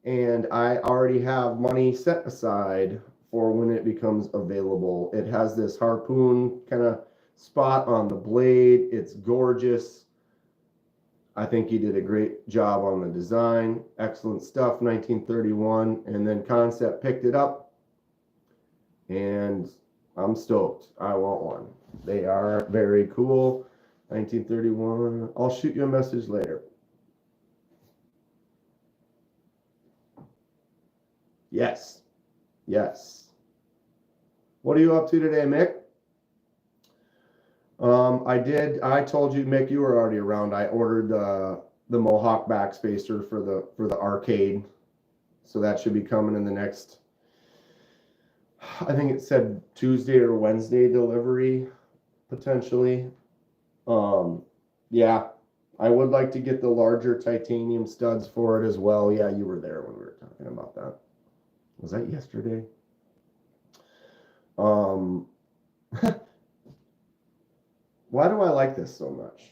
and I already have money set aside for when it becomes available. It has this harpoon kind of spot on the blade. It's gorgeous. I think he did a great job on the design. Excellent stuff, 1931. And then Concept picked it up, and I'm stoked. I want one. They are very cool. 1931. I'll shoot you a message later. Yes. Yes. What are you up to today, Mick? I told you, Mick, you were already around. I ordered the Mohawk backspacer for the arcade. So that should be coming in the next, I think it said Tuesday or Wednesday delivery, potentially. Yeah, I would like to get the larger titanium studs for it as well. Yeah, you were there when we were talking about that. Was that yesterday? Why do I like this so much?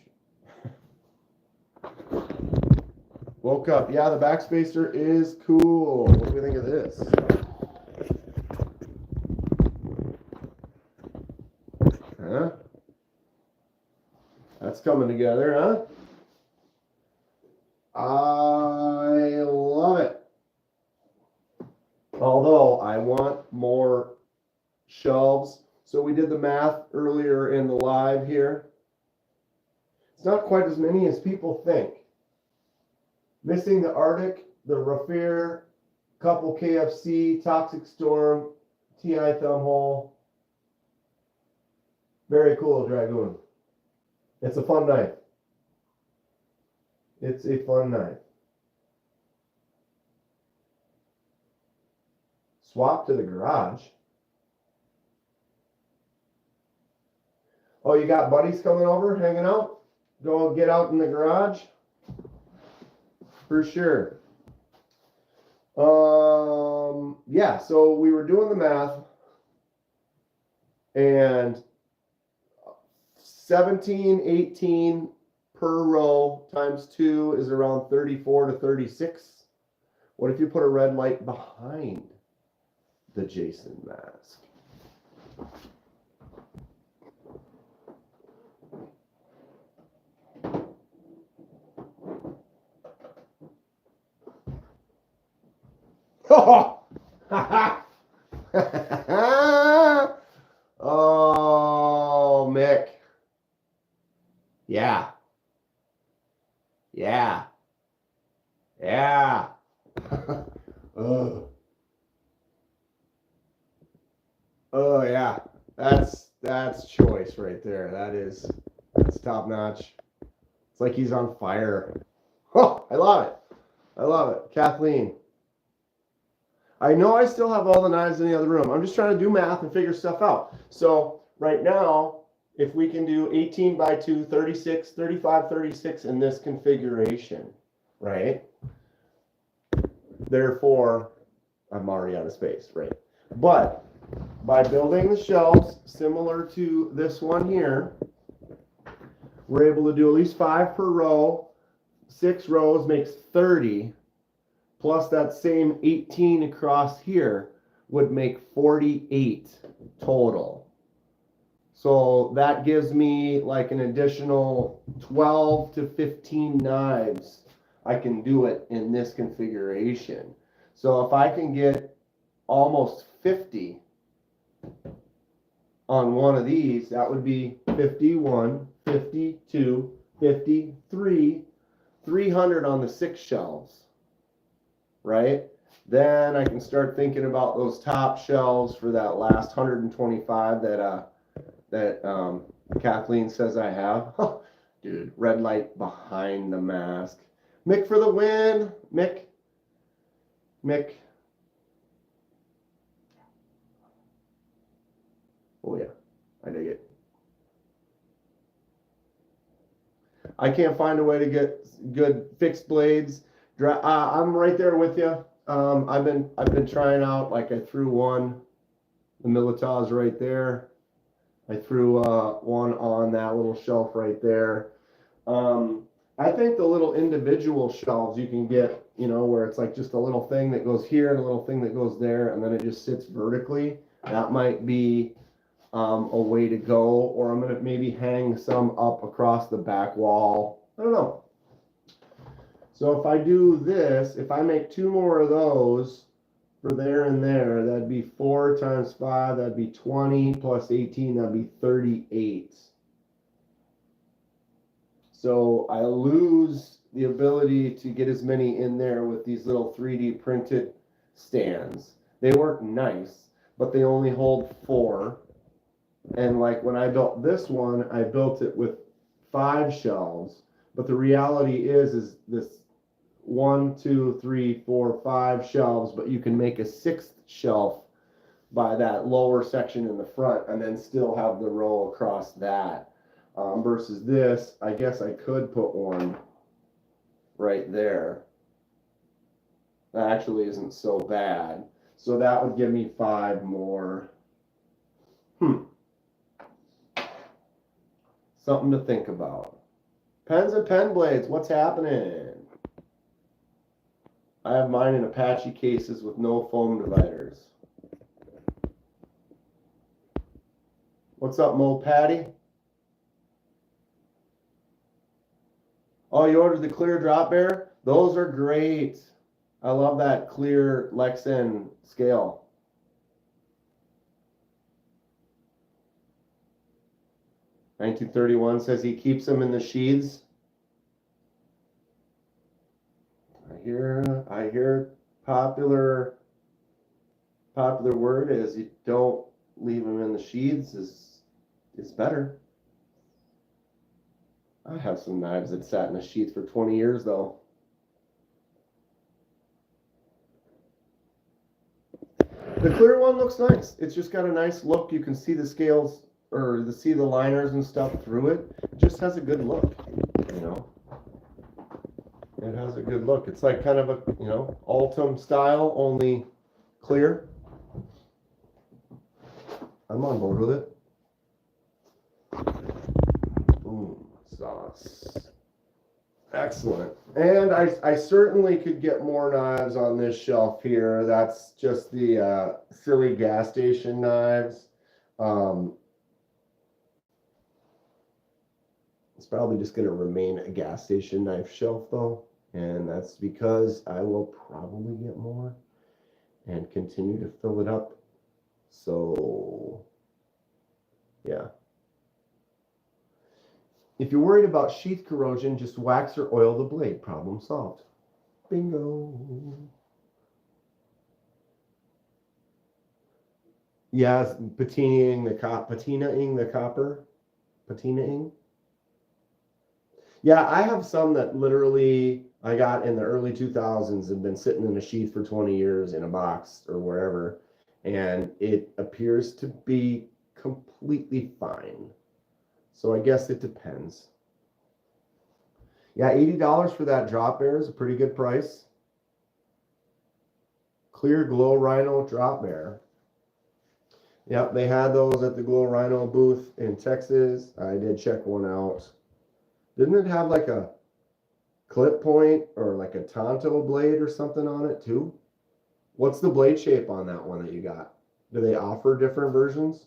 Woke up. Yeah, the backspacer is cool. What do we think of this? Huh? That's coming together, huh? I love it. Although I want more shelves. So we did the math earlier in the live here. It's not quite as many as people think. Missing the Arctic, the Raffir, couple KFC, Toxic Storm, TI Thumbhole. Very cool, Dragoon. It's a fun knife. It's a fun knife. Swap to the garage. Oh, you got buddies coming over, hanging out? Go get out in the garage? For sure. Yeah, so we were doing the math, and 17, 18 per row times 2 is around 34 to 36. What if you put a red light behind the Jason mask? Oh, oh, Mick. Yeah. Yeah. Yeah. Oh, yeah. That's choice right there. That's top notch. It's like he's on fire. Oh, I love it. I love it. Kathleen. I know I still have all the knives in the other room. I'm just trying to do math and figure stuff out. So right now, if we can do 18 by 2, 36, 35, 36 in this configuration, right? Therefore, I'm already out of space, right? But by building the shelves similar to this one here, we're able to do at least 5 per row. 6 rows makes 30. Plus that same 18 across here would make 48 total. So that gives me like an additional 12 to 15 knives. I can do it in this configuration. So if I can get almost 50 on one of these, that would be 51, 52, 53, 300 on the 6 shelves. Right? Then I can start thinking about those top shelves for that last 125 that Kathleen says I have. Dude, red light behind the mask. Mick for the win. Mick. Oh yeah, I dig it. I can't find a way to get good fixed blades. I'm right there with you. I've been trying out. Like I threw one. The Militas right there. I threw one on that little shelf right there. I think the little individual shelves you can get, you know, where it's like just a little thing that goes here and a little thing that goes there, and then it just sits vertically. That might be a way to go. Or I'm gonna maybe hang some up across the back wall. I don't know. So if I do this, if I make 2 more of those for there and there, that'd be 4 times 5, that'd be 20 plus 18, that'd be 38. So I lose the ability to get as many in there with these little 3D printed stands. They work nice, but they only hold 4. And like when I built this one, I built it with 5 shelves. But the reality is this 1, 2, 3, 4, 5 shelves, but you can make a 6th shelf by that lower section in the front and then still have the row across that. Versus this, I guess I could put one right there. That actually isn't so bad. So that would give me 5 more. Something to think about. Pens and pen blades, what's happening? I have mine in Apache cases with no foam dividers. What's up, Mo Patty? Oh, you ordered the clear drop bear? Those are great. I love that clear Lexan scale. $1931 says he keeps them in the sheaths. I hear popular word is you don't leave them in the sheaths is better. I have some knives that sat in a sheath for 20 years though. The clear one looks nice. It's just got a nice look. You can see the scales or see the liners and stuff through it. It just has a good look, you know. It has a good look. It's like kind of a, you know, Altum style, only clear. I'm on board with it. Boom, sauce. Excellent. And I certainly could get more knives on this shelf here. That's just the silly gas station knives. It's probably just going to remain a gas station knife shelf though. And that's because I will probably get more and continue to fill it up. So, yeah. If you're worried about sheath corrosion, just wax or oil the blade. Problem solved. Bingo. Yes, patinaing the copper. Patinaing. Yeah, I have some that literally I got in the early 2000s and been sitting in a sheath for 20 years in a box or wherever, and it appears to be completely fine. So I guess it depends. Yeah, $80 for that drop bear is a pretty good price. Clear glow rhino drop bear. Yep, they had those at the glow rhino booth in Texas. I did check one out. Didn't it have like a clip point or like a Tonto blade or something on it too? What's the blade shape on that one that you got? Do they offer different versions?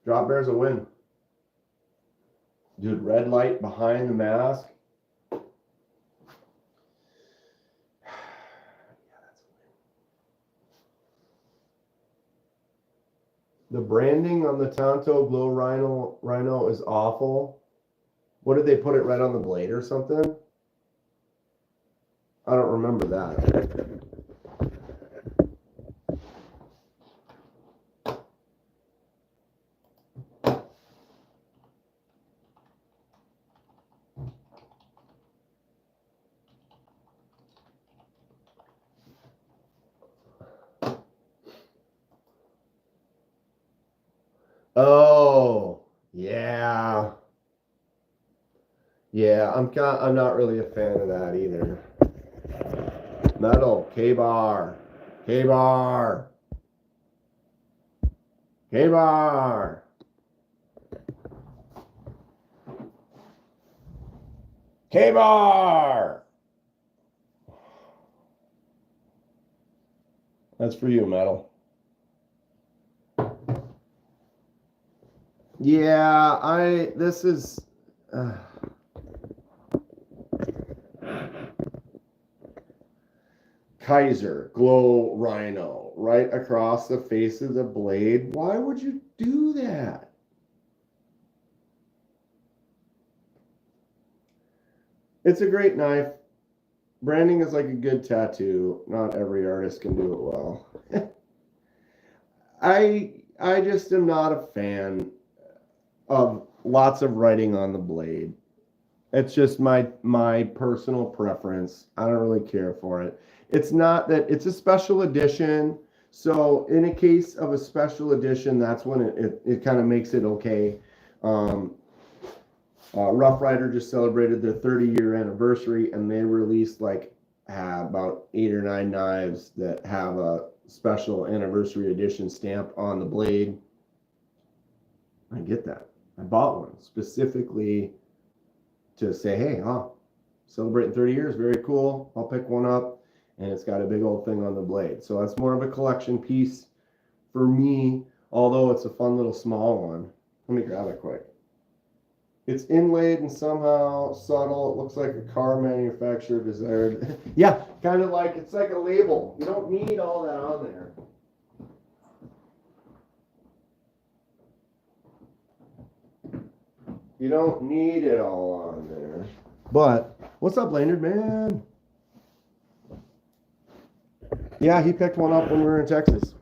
Drop bear's a win. Dude, red light behind the mask. The branding on the Tonto Glow Rhino is awful. What did they put it right on the blade or something? I don't remember that. Oh, yeah. Yeah, I'm not really a fan of that either. Metal, K-bar. K-bar. K-bar. That's for you, metal. Yeah, this is Kizer Glow Rhino right across the face of the blade. Why would you do that? It's a great knife. Branding is like a good tattoo. Not every artist can do it well. I just am not a fan of lots of writing on the blade. It's just my personal preference. I don't really care for it. It's not that it's a special edition. So in a case of a special edition, that's when it kind of makes it okay. Rough Rider just celebrated their 30-year anniversary, and they released like about 8 or 9 knives that have a special anniversary edition stamp on the blade. I get that. I bought one specifically to say, hey, celebrating 30 years, very cool. I'll pick one up, and it's got a big old thing on the blade. So that's more of a collection piece for me, although it's a fun little small one. Let me grab it quick. It's inlaid and somehow subtle. It looks like a car manufacturer desired. Yeah, kind of like, it's like a label. You don't need all that on there. You don't need it all on there. But, what's up, Leonard, man? Yeah, he picked one up when we were in Texas.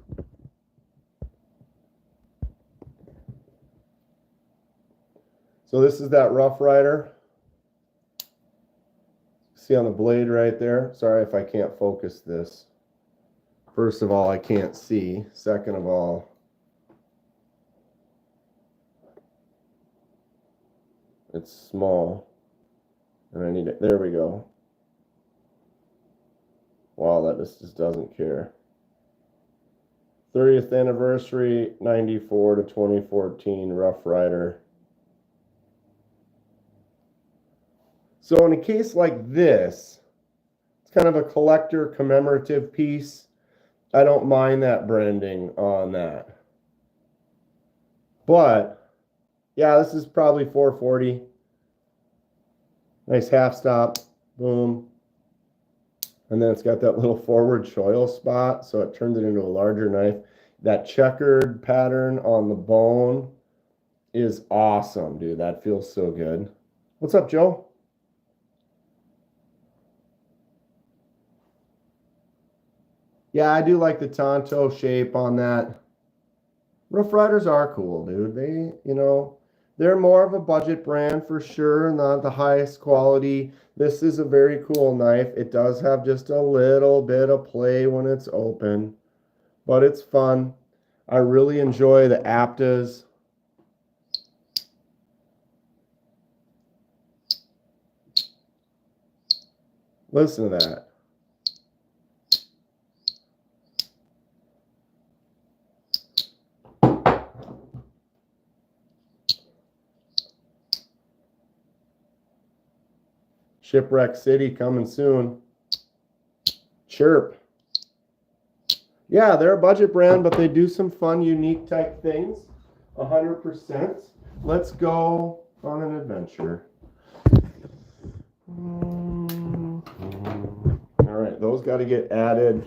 So this is that Rough Rider. See on the blade right there? Sorry if I can't focus this. First of all, I can't see. Second of all, it's small. And I need it. There we go. Wow, that just doesn't care. 30th anniversary, 94 to 2014, Rough Rider. So in a case like this, it's kind of a collector commemorative piece. I don't mind that branding on that. But, yeah, this is probably 440. Nice half stop. Boom. And then it's got that little forward choil spot, so it turns it into a larger knife. That checkered pattern on the bone is awesome, dude. That feels so good. What's up, Joe? Yeah, I do like the Tonto shape on that. Rough Riders are cool, dude. They, they're more of a budget brand for sure, not the highest quality. This is a very cool knife. It does have just a little bit of play when it's open, but it's fun. I really enjoy the Aptas. Listen to that. Shipwreck City coming soon. Chirp. Yeah, they're a budget brand, but they do some fun, unique type things. 100%. Let's go on an adventure. All right, those got to get added.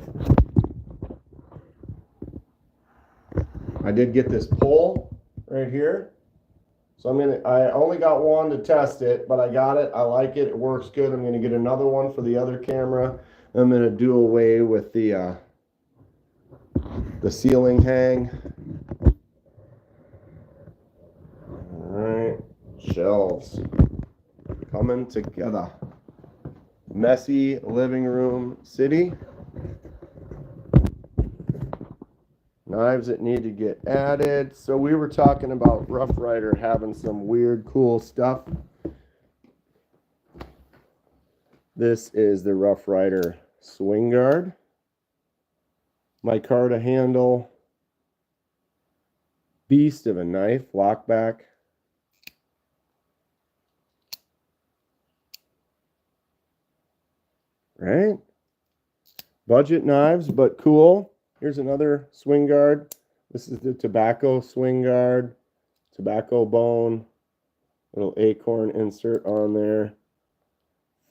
I did get this pole right here. So I only got one to test it, but I got it. I like it. It works good. I'm going to get another one for the other camera. I'm going to do away with the ceiling hang. All right, shelves coming together. Messy living room city. Knives that need to get added. So we were talking about Rough Rider having some weird, cool stuff. This is the Rough Rider swing guard. Micarta handle. beast of a knife, lock back. Right? Budget knives, but cool. Here's another swing guard. This is the tobacco swing guard. Tobacco bone. Little acorn insert on there.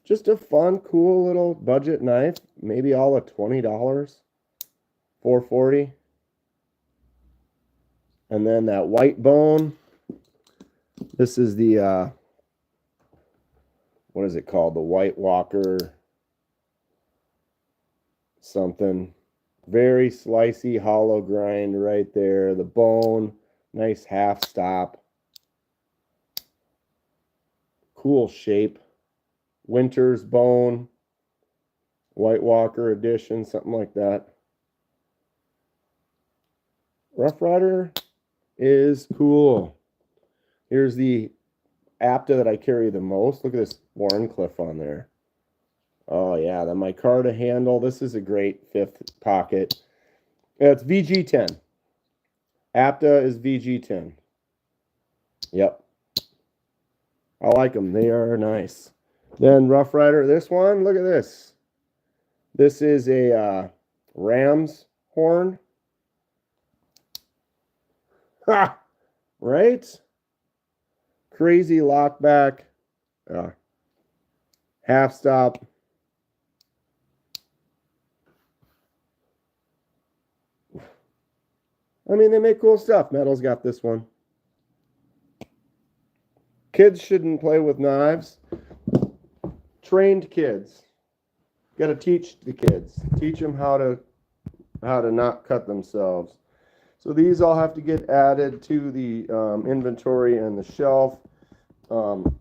Just a fun, cool little budget knife. Maybe all at $20. $4.40. And then that white bone. This is the, what is it called? The White Walker something. Very slicey, hollow grind right there. The bone, nice half stop. Cool shape. Winter's bone. White Walker edition, something like that. Rough Rider is cool. Here's the Apta that I carry the most. Look at this Warncliffe on there. Oh yeah, the micarta handle. This is a great fifth pocket. It's VG10. Apta is VG10. Yep. I like them. They are nice. Then Rough Rider, this one, look at this. This is a ram's horn. Ha! Right? Crazy lock back. Half stop. I mean, they make cool stuff. Metal's got this one. Kids shouldn't play with knives. Trained kids. Got to teach the kids. Teach them how to not cut themselves. So these all have to get added to the inventory and the shelf.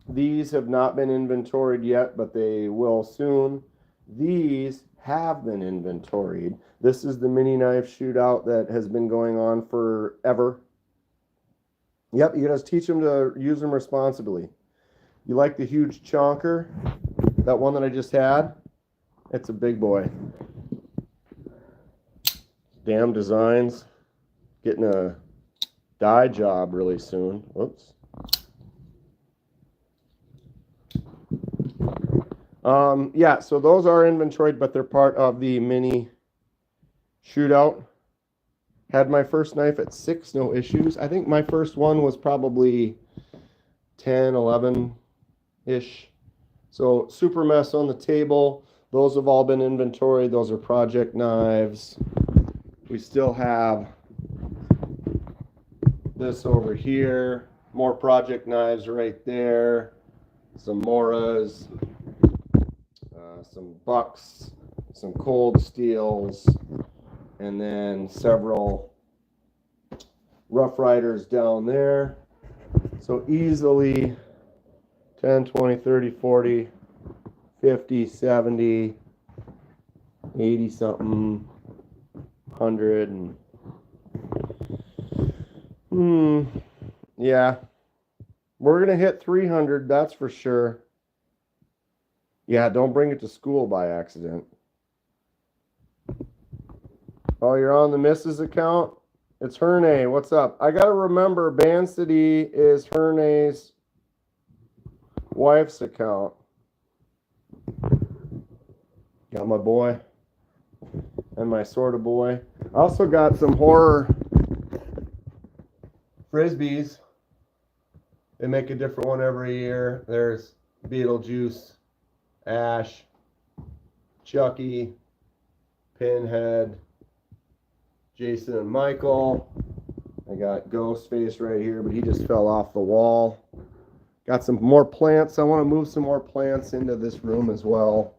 These have not been inventoried yet, but they will soon. These have been inventoried. This is the mini knife shootout that has been going on forever. Yep, you gotta teach them to use them responsibly. You like the huge chonker? That one that I just had? It's a big boy. Damn Designs. Getting a dye job really soon. Whoops. Yeah, so those are inventoried, but they're part of the mini shootout. Had my first knife at 6, no issues. I think my first one was probably 10, 11-ish. So super mess on the table. Those have all been inventoried. Those are project knives. We still have this over here. More project knives right there. Some Moras. Some Bucks. Some Cold Steels. And then several Rough Riders down there. So easily 10, 20, 30, 40, 50, 70, 80 something, 100 and yeah. We're going to hit 300, that's for sure. Yeah, don't bring it to school by accident. Oh, you're on the Mrs. account? It's Herne. What's up? I got to remember Band City is Herne's wife's account. Got my boy and my sort of boy. I also got some horror Frisbees. They make a different one every year. There's Beetlejuice, Ash, Chucky, Pinhead, Jason and Michael. I got Ghostface right here, but he just fell off the wall. Got some more plants. I want to move some more plants into this room as well.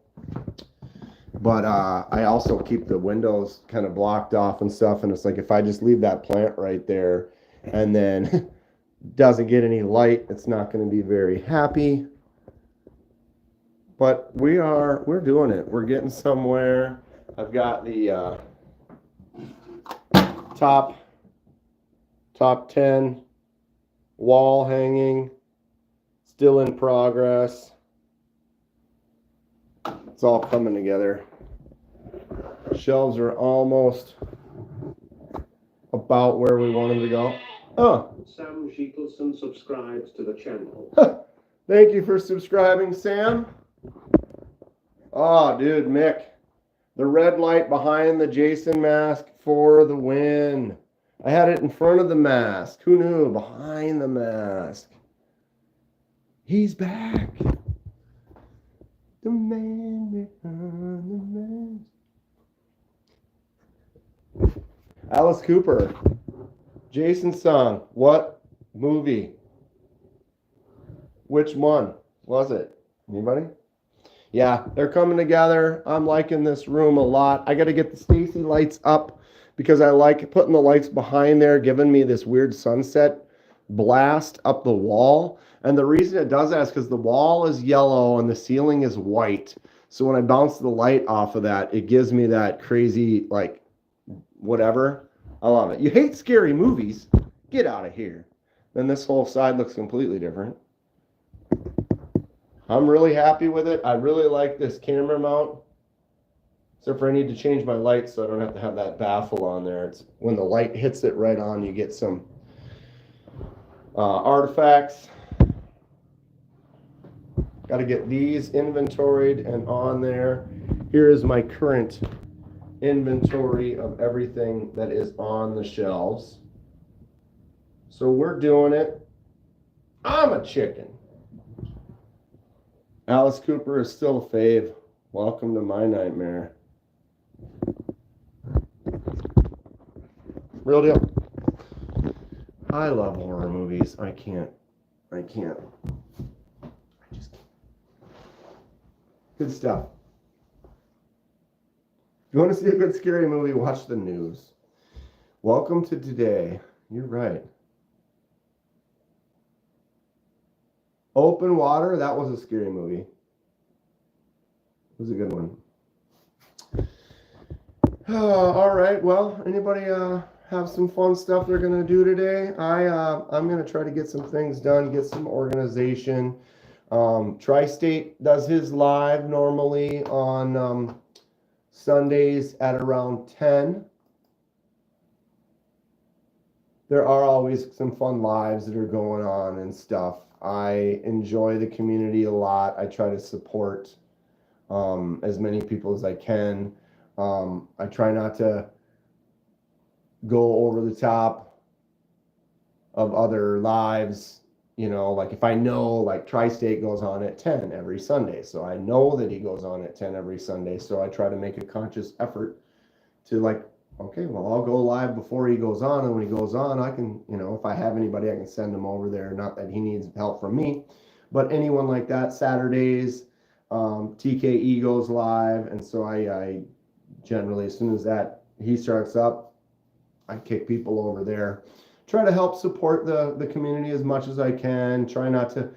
But I also keep the windows kind of blocked off and stuff. And it's like if I just leave that plant right there and then doesn't get any light, it's not going to be very happy. But we're doing it. We're getting somewhere. I've got the top 10 wall hanging, still in progress. It's all coming together. Shelves are almost about where we want them to go. Oh. Sam Sheetelson subscribes to the channel. Thank you for subscribing, Sam. Oh, dude, Mick. The red light behind the Jason mask for the win. I had it in front of the mask. Who knew? Behind the mask. He's back. The man behind the mask. Alice Cooper. Jason's song. What movie? Which one was it? Anybody? Yeah, they're coming together. I'm liking this room a lot. I got to get the Stacy lights up because I like putting the lights behind there, giving me this weird sunset blast up the wall. And the reason it does that is because the wall is yellow and the ceiling is white. So when I bounce the light off of that, it gives me that crazy, like, whatever. I love it. You hate scary movies? Get out of here. Then this whole side looks completely different. I'm really happy with it. I really like this camera mount. Except for I need to change my light so I don't have to have that baffle on there. It's when the light hits it right on, you get some artifacts. Got to get these inventoried and on there. Here is my current inventory of everything that is on the shelves. So we're doing it. I'm a chicken. Alice Cooper is still a fave. Welcome to my nightmare. Real deal. I love horror movies. I can't. I just can't. Good stuff. If you want to see a good scary movie, watch the news. Welcome to today. You're right. Open Water, that was a scary movie. It was a good one. All right, well, anybody have some fun stuff they're going to do today? I'm going to try to get some things done, get some organization. Tri-State does his live normally on Sundays at around 10. There are always some fun lives that are going on and stuff. I enjoy the community a lot. I try to support as many people as I can. I try not to go over the top of other lives. You know, like if I know like Tri-State goes on at 10 every Sunday, so I know that he goes on at 10 every Sunday, so I try to make a conscious effort to like, okay, well, I'll go live before he goes on, and when he goes on, I can, you know, if I have anybody, I can send him over there. Not that he needs help from me, but anyone like that. Saturdays, TKE goes live, and so I generally, as soon as that he starts up, I kick people over there. Try to help support the community as much as I can. Try not to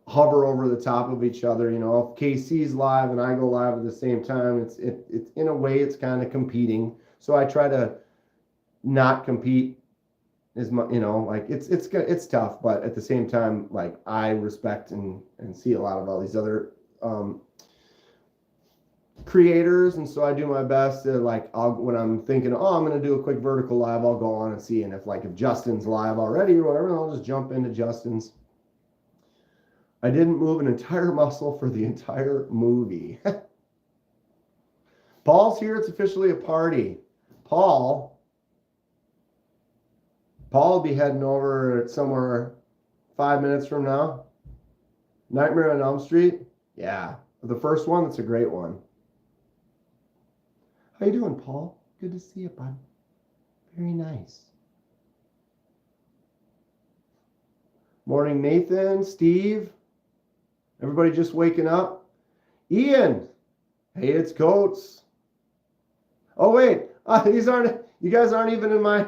hover over the top of each other. You know, if KC's live and I go live at the same time, it's in a way it's kind of competing. So I try to not compete as much. You know, like it's tough, but at the same time, like I respect and see a lot of all these other creators, and so I do my best to like when I'm thinking, oh, I'm gonna do a quick vertical live, I'll go on and see, and if Justin's live already or whatever, I'll just jump into Justin's. I didn't move an entire muscle for the entire movie. Paul's here. It's officially a party. Paul will be heading over somewhere 5 minutes from now. Nightmare on Elm Street. Yeah, the first one. That's a great one. How you doing, Paul? Good to see you, bud. Very nice. Morning, Nathan, Steve. Everybody just waking up. Ian. Hey, it's Coates. Oh, wait. You guys aren't even in my...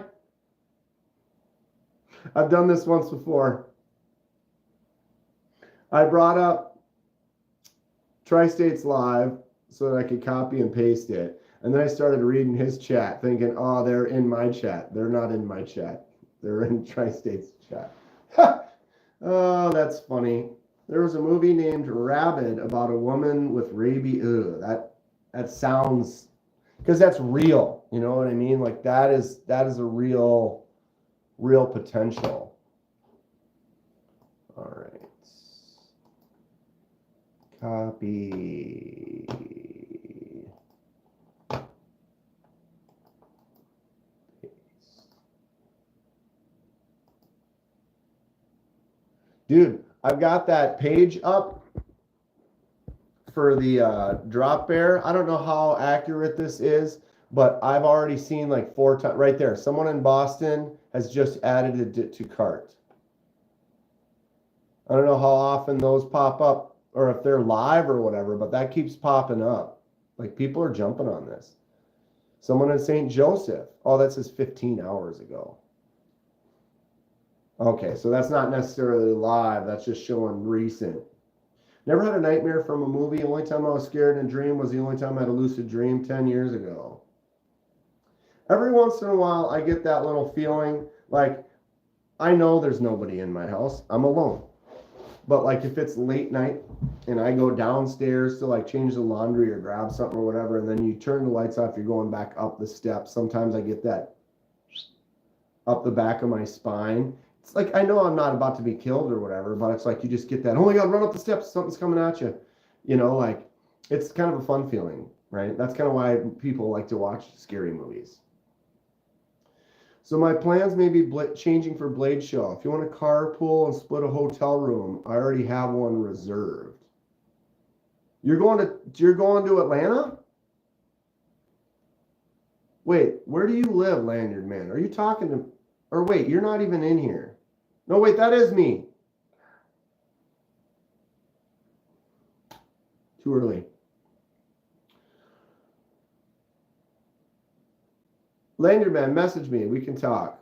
I've done this once before. I brought up Tri-State's live so that I could copy and paste it. And then I started reading his chat, thinking, oh, they're in my chat. They're not in my chat. They're in Tri-State's chat. Oh, that's funny. There was a movie named Rabid about a woman with rabies. Ugh, that sounds, because that's real. You know what I mean? Like that is a real real potential. All right. Copy. Dude, I've got that page up for the drop bear. I don't know how accurate this is, but I've already seen like 4 times right there. Someone in Boston has just added it to cart. I don't know how often those pop up or if they're live or whatever, but that keeps popping up. Like people are jumping on this. Someone in St. Joseph. Oh, that says 15 hours ago. Okay, so that's not necessarily live. That's just showing recent. Never had a nightmare from a movie. The only time I was scared in a dream was the only time I had a lucid dream 10 years ago. Every once in a while, I get that little feeling like I know there's nobody in my house. I'm alone. But like if it's late night and I go downstairs to like change the laundry or grab something or whatever, and then you turn the lights off, you're going back up the steps. Sometimes I get that up the back of my spine. It's like, I know I'm not about to be killed or whatever, but it's like you just get that, oh my God, run up the steps, something's coming at you. You know, like it's kind of a fun feeling, right? That's kind of why people like to watch scary movies. So my plans may be changing for Blade Show. If you want to carpool and split a hotel room, I already have one reserved. You're going to Atlanta? Wait, where do you live, Lanyard Man? Are you talking to, or wait, you're not even in here. No, wait, that is me. Too early. Lanyard Man, message me. We can talk.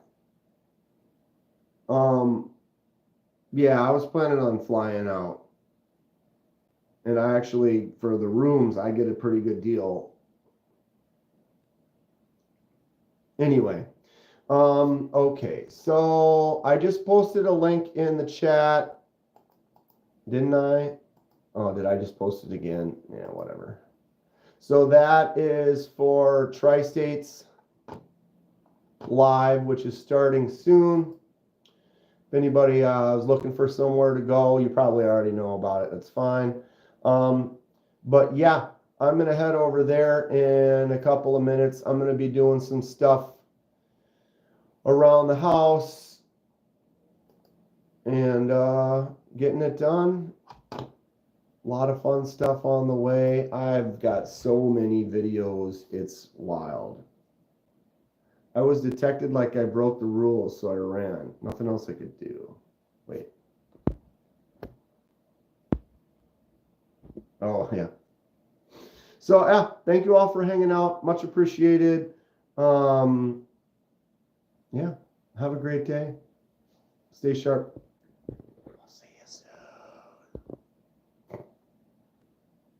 Yeah, I was planning on flying out. And I actually, for the rooms, I get a pretty good deal. Anyway. Okay, so I just posted a link in the chat, didn't I? Oh, did I just post it again? Yeah, whatever. So that is for Tri-States Live, which is starting soon. If anybody is looking for somewhere to go, you probably already know about it. That's fine. But yeah, I'm going to head over there in a couple of minutes. I'm going to be doing some stuff around the house and getting it done. A lot of fun stuff on the way. I've got so many videos, it's wild. I was detected like I broke the rules, so I ran. Nothing else I could do. Wait. Oh, yeah. So, yeah, thank you all for hanging out. Much appreciated. Yeah, have a great day. Stay sharp.